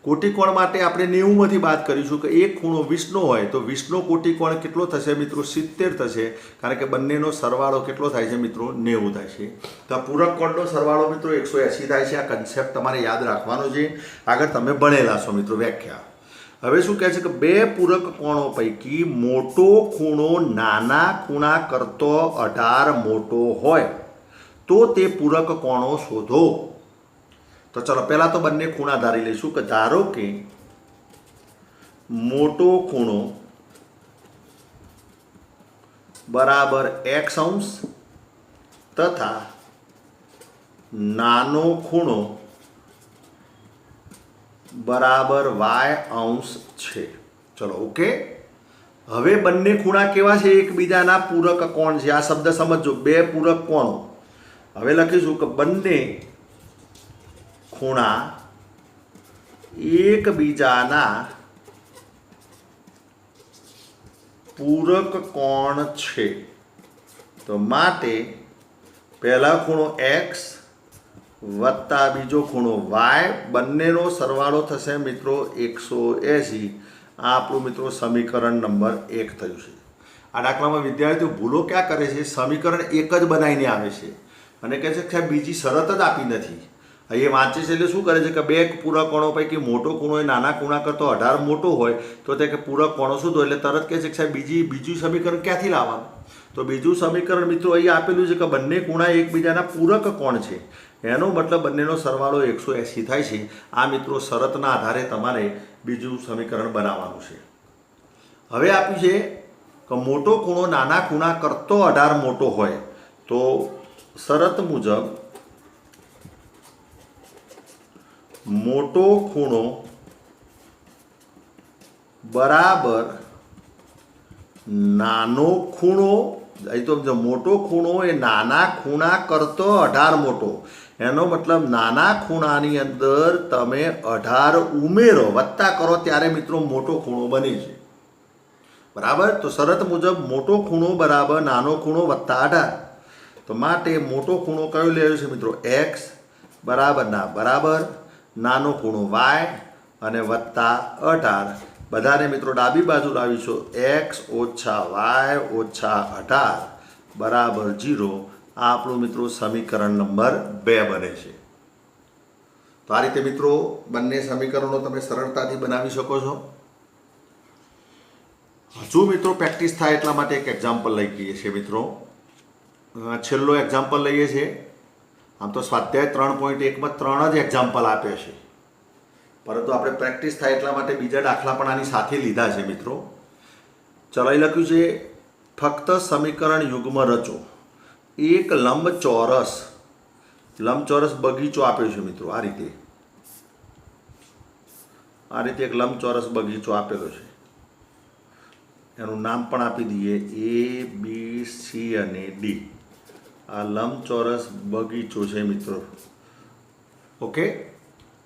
કોટી કોણ માટે આપણે 90માંથી બાદ કરીશું કે એક ખૂણો 20નો હોય તો 20નો કોટી કોણ કેટલો થશે મિત્રો? 70 થશે, કારણ કે બંનેનો સરવાળો કેટલો થાય છે મિત્રો? 90 થાય છે. તો આ પૂરક કોણનો સરવાળો મિત્રો 180 થાય છે. આ કન્સેપ્ટ તમારે યાદ રાખવાનો છે. આગળ તમે ભણેલા છો મિત્રો વ્યાખ્યા. હવે શું કહે છે કે બે પૂરક કોણો પૈકી મોટો ખૂણો નાના ખૂણા કરતો 18 મોટો હોય તો તે પૂરક કોણો શોધો. તો ચલો પહેલાં તો બંને ખૂણા ધારી લઈશું કે ધારો કે મોટો ખૂણો બરાબર x અંશ તથા નાનો ખૂણો બરાબર y અંશ છે. ચલો ઓકે. હવે બંને ખૂણા કેવા છે? એકબીજાના પૂરક કોણ છે. આ શબ્દ સમજો, બે પૂરક કોણો. હવે લખીશું કે બંને ખૂણા એકબીજાના પૂરક કોણ છે. તો માટે પહેલા ખૂણો x વત્તા બીજો ખૂણો y બંનેનો સરવાળો થશે મિત્રો 180. આ આપણું મિત્રો સમીકરણ નંબર 1 થયું છે. આ દાખલામાં વિદ્યાર્થીઓ ભૂલો ક્યાં કરે છે? સમીકરણ એક જ બનાવીને આવે છે અને કહે છે કે બીજી શરત જ આપી નથી. એ વાંચે છે એટલે શું કરે છે કે બે પૂરક કોણો પૈકી મોટો ખૂણો એ નાના ખૂણા કરતો 18 મોટો હોય તો તે કે પૂરક કોણો શોધો એટલે તરત કહે છે કે સાહેબ બીજું સમીકરણ ક્યાંથી લાવવાનું? તો બીજું સમીકરણ મિત્રો અહીં આપેલું છે કે બંને ખૂણા એકબીજાના પૂરક કોણ છે. એનો મતલબ બંનેનો સરવાળો 180 થાય છે. આ મિત્રો શરતના આધારે તમારે બીજું સમીકરણ બનાવવાનું છે. હવે આપ્યું છે કે મોટો ખૂણો નાના ખૂણા કરતો 18 મોટો હોય તો શરત મુજબ મોટો ખૂણો બરાબર નાનો ખૂણો. અહીં તો મોટો ખૂણો એ નાના ખૂણા કરતો 18 મોટો. એનો મતલબ નાના ખૂણાની અંદર તમે 18 ઉમેરો વત્તા કરો ત્યારે મિત્રો મોટો ખૂણો બને છે. બરાબર. તો શરત મુજબ મોટો ખૂણો બરાબર નાનો ખૂણો વત્તા 18. તો માટે મોટો ખૂણો કયો લેવો છે મિત્રો? x બરાબર નાનો ખૂણો y અને વત્તા 18. બધાને મિત્રો ડાબી બાજુ લાવીશું. x ઓછા y ઓછા 18 બરાબર 0. આ આપણું મિત્રો સમીકરણ નંબર 2 બને છે. તો આ રીતે મિત્રો બંને સમીકરણો તમે સરળતાથી બનાવી શકો છો. હજુ મિત્રો પ્રેક્ટિસ થાય એટલા માટે એક એક્ઝામ્પલ લઈ લઈએ છીએ મિત્રો. છેલ્લો એક્ઝામ્પલ લઈએ છીએ આમ તો સ્વાધ્યાય 3.1માં 3 જ એક્ઝામ્પલ આપ્યા છે, પરંતુ આપણે પ્રેક્ટિસ થાય એટલા માટે બીજા દાખલા પણ આની સાથે લીધા છે મિત્રો. ચલો અહીં લખ્યું છે ફક્ત સમીકરણ યુગ્મ રચો. એક લંબચોરસ બગીચો આપ્યો છે મિત્રો. આ રીતે એક લંબચોરસ બગીચો આપેલો છે. એનું નામ પણ આપી દઈએ ABC અને D. આ લંબચોરસ બગીચો છે મિત્રો. ઓકે,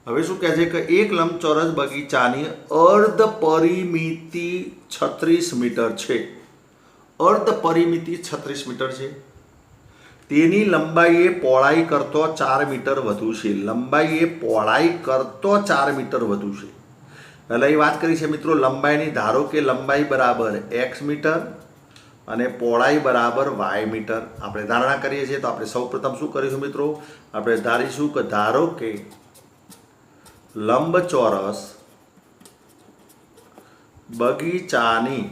હવે શું કહે છે કે એક લંબચોરસ બગીચાની અર્ધ પરિમિતિ 36 મીટર છે. અર્ધ પરિમિતિ 36 મીટર છે. તેની લંબાઈ એ પહોળાઈ કરતો 4 મીટર વધુ છે. લંબાઈ એ પહોળાઈ કરતો 4 મીટર વધુ છે. એટલે એ વાત કરી છે મિત્રો લંબાઈની. ધારો કે લંબાઈ બરાબર x મીટર અને પહોળાઈ બરાબર y મીટર. આપણે ધારણા કરીએ છીએ તો આપણે સૌપ્રથમ શું કરીશું મિત્રો? આપણે ધારીશું કે ધારો કે લંબચોરસ બગીચાની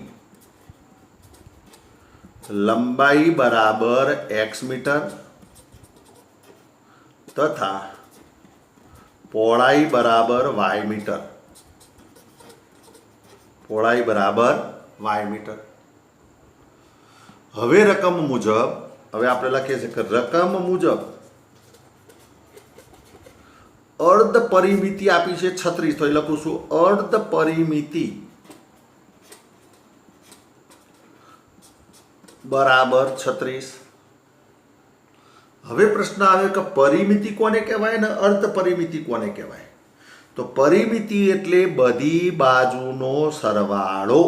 લંબાઈ બરાબર x મીટર તથા પહોળાઈ બરાબર y મીટર. પહોળાઈ બરાબર y મીટર. હવે રકમ મુજબ હવે આપણે લખીએ છીએ કે રકમ મુજબ અર્ધ પરિમિતિ આપી છે 36, તો એ લખું છું અર્ધ પરિમિતિ બરાબર 36. હવે પ્રશ્ન આવ્યો કે પરિમિતિ કોને કહેવાય ને અર્ધ પરિમિતિ કોને કહેવાય? તો પરિમિતિ એટલે બધી બાજુનો સરવાળો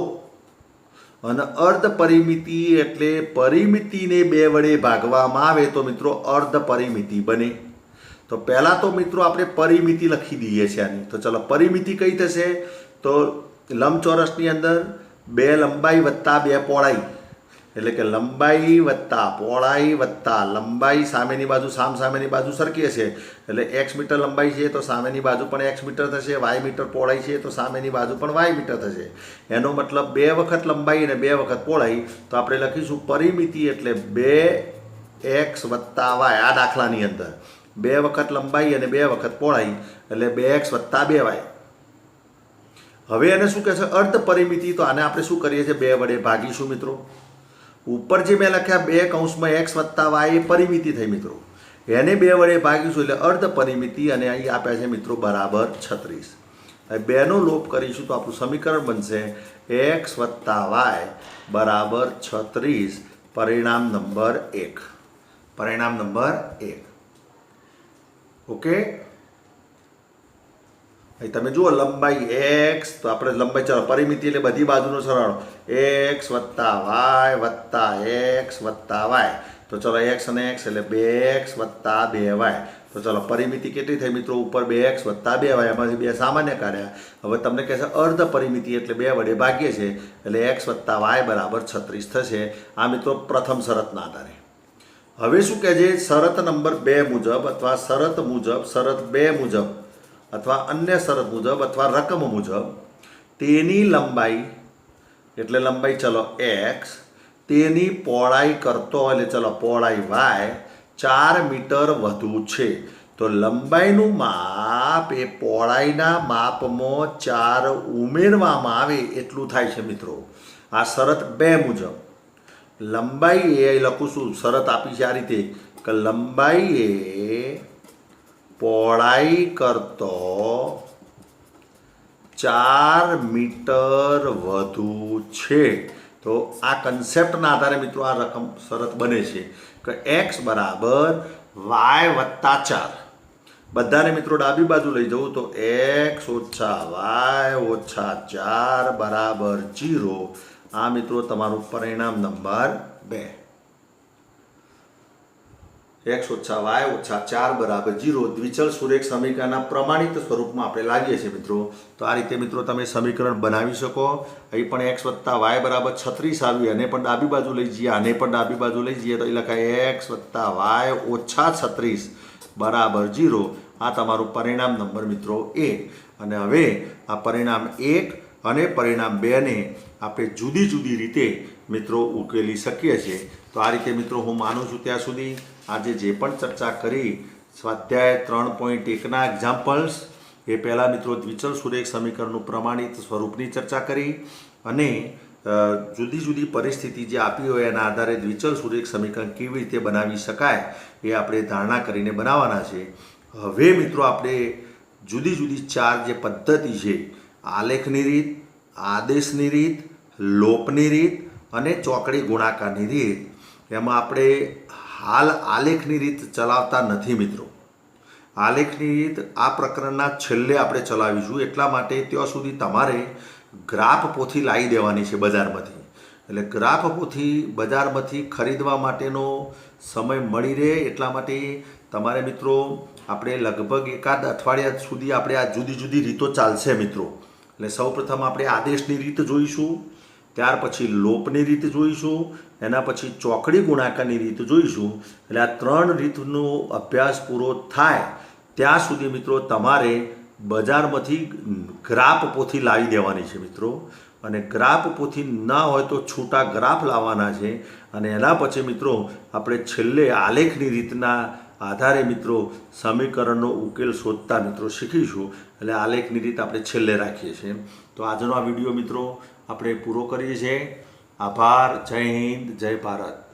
અને અર્ધ પરિમિતિ એટલે પરિમિતિને 2 વડે ભાગવામાં આવે તો મિત્રો અર્ધ પરિમિતિ બને. તો પહેલાં તો મિત્રો આપણે પરિમિતિ લખી દઈએ છીએ આની. તો ચલો પરિમિતિ કઈ થશે? તો લંબચોરસની અંદર 2 લંબાઈ વત્તા 2 પહોળાઈ, એટલે કે લંબાઈ વત્તા પહોળાઈ વત્તા લંબાઈ સામેની બાજુ સામેની બાજુ સરખી હશે એટલે x મીટર લંબાઈ છે તો સામેની બાજુ પણ x મીટર થશે, y મીટર પહોળાઈ છે તો સામેની બાજુ પણ y મીટર થશે. એનો મતલબ 2 વખત લંબાઈ અને 2 વખત પહોળાઈ. તો આપણે લખીશું પરિમિતિ એટલે 2x વત્તા y. આ દાખલાની અંદર 2 વખત લંબાઈ અને 2 વખત પહોળાઈ એટલે 2x વત્તા 2y. હવે એને શું કહે છે? અર્ધ પરિમિતિ. તો આને આપણે શું કરીએ છીએ? 2 વડે ભાગીશું મિત્રો. ઉપર જે મેં લખ્યા 2 કૌંસમાં x વત્તા y એ પરિમિતિ થઈ મિત્રો. એને 2 વડે ભાગીશું એટલે અર્ધ પરિમિતિ અને અહીં આપ્યા છે મિત્રો બરાબર 36. હવે 2નો લોપ કરીશું તો આપણું સમીકરણ બનશે x વત્તા y બરાબર 36. પરિણામ નંબર 1. પરિણામ નંબર 1. ઓકે, અહીં તમે જુઓ લંબાઈ x, તો આપણે લંબાઈ ચાલો પરિમિતિ એટલે બધી બાજુનો સરવાળો x વત્તા y વત્તા x વત્તા y. તો ચલો x અને x એટલે 2x વત્તા 2y. તો ચલો પરિમિતિ કેટલી થઈ મિત્રો? ઉપર 2x વત્તા 2y. એમાંથી 2 સામાન્ય કાઢ્યા. હવે તમને કહે છે અર્ધ પરિમિતિ એટલે 2 વડે ભાગીએ છે એટલે x વત્તા y બરાબર 36 થશે. આ મિત્રો પ્રથમ શરતના આધારે. હવે શું કહે છે? શરત નંબર 2 મુજબ અથવા શરત 2 મુજબ અથવા અન્ય શરત મુજબ અથવા રકમ મુજબ તેની લંબાઈ એટલે લંબાઈ ચલો x, તેની પહોળાઈ કરતો એટલે ચલો પહોળાઈ y 4 મીટર વધુ છે. તો લંબાઈનું માપ એ પહોળાઈના માપમાં 4 ઉમેરવામાં આવે એટલું થાય છે મિત્રો. આ શરત 2 મુજબ લંબાઈ એ લખું છું, શરત આપી છે આ રીતે કે લંબાઈ એ પહોળાઈ કરતો 4 મીટર વધુ છે. તો આ કન્સેપ્ટના આધારે મિત્રો આ રકમ શરત બને છે કે x બરાબર y વત્તા 4. બધાને મિત્રો ડાબી બાજુ લઈ જવું તો x ઓછા y ઓછા 4 બરાબર 0. આ મિત્રો તમારું પરિણામ નંબર 2. x ઓછા y ઓછા 4 બરાબર 0 દ્વિચલ સુરેખ સમીકરણના પ્રમાણિત સ્વરૂપમાં આપણે લાવીએ છીએ મિત્રો. તો આ રીતે મિત્રો તમે સમીકરણ બનાવી શકો. અહીં પણ x વત્તા y બરાબર 36 આવી, અને પણ ડાબી બાજુ લઈ જઈએ, આને પણ ડાબી બાજુ લઈ જઈએ તો એ લખાય x વત્તા y ઓછા 36 બરાબર 0. આ તમારું પરિણામ નંબર મિત્રો 1. અને હવે આ પરિણામ 1 અને પરિણામ 2 ને આપણે જુદી જુદી રીતે મિત્રો ઉકેલી શકીએ છીએ. તો આ રીતે મિત્રો હું માનું છું ત્યાં સુધી આજે જે પણ ચર્ચા કરી સ્વાધ્યાય 3.1ના એક્ઝામ્પલ્સ. એ પહેલાં મિત્રો દ્વિચલ સુરેખ સમીકરણનું પ્રમાણિત સ્વરૂપની ચર્ચા કરી અને જુદી જુદી પરિસ્થિતિ જે આપી હોય એના આધારે દ્વિચલ સુરેખ સમીકરણ કેવી રીતે બનાવી શકાય એ આપણે ધારણા કરીને બનાવવાના છે. હવે મિત્રો આપણે જુદી જુદી 4 જે પદ્ધતિ છે, આલેખની રીત, આદેશની રીત, લોપની રીત અને ચોકડી ગુણાકારની રીત, એમાં આપણે હાલ આલેખની રીત ચલાવતા નથી મિત્રો. આલેખની રીત આ પ્રકરણના છેલ્લે આપણે ચલાવીશું. એટલા માટે ત્યાં સુધી તમારે ગ્રાફ પોથી લાવી દેવાની છે બજારમાંથી. એટલે ગ્રાફ પોથી બજારમાંથી ખરીદવા માટેનો સમય મળી રહે એટલા માટે તમારે મિત્રો આપણે લગભગ એકાદ અઠવાડિયા સુધી આપણે આ જુદી જુદી રીતો ચાલશે મિત્રો. એટલે સૌપ્રથમ આપણે આદેશની રીત જોઈશું, ત્યાર પછી લોપની રીત જોઈશું, એના પછી ચોકડી ગુણાકારની રીત જોઈશું. એટલે આ 3 રીતનો અભ્યાસ પૂરો થાય ત્યાં સુધી મિત્રો તમારે બજારમાંથી ગ્રાફ પોથી લાવી દેવાની છે મિત્રો. અને ગ્રાફ પોથી ના હોય તો છૂટા ગ્રાફ લાવવાના છે. અને એના પછી મિત્રો આપણે છેલ્લે આલેખની રીતના આધારે મિત્રો સમીકરણનો ઉકેલ શોધતા મિત્રો શીખીશું. એટલે આલેખની રીત આપણે છેલ્લે રાખીએ છીએ. તો આજનો આ વિડીયો મિત્રો આપણે પૂરો કરીએ છીએ. આભાર. જય હિન્દ, જય ભારત.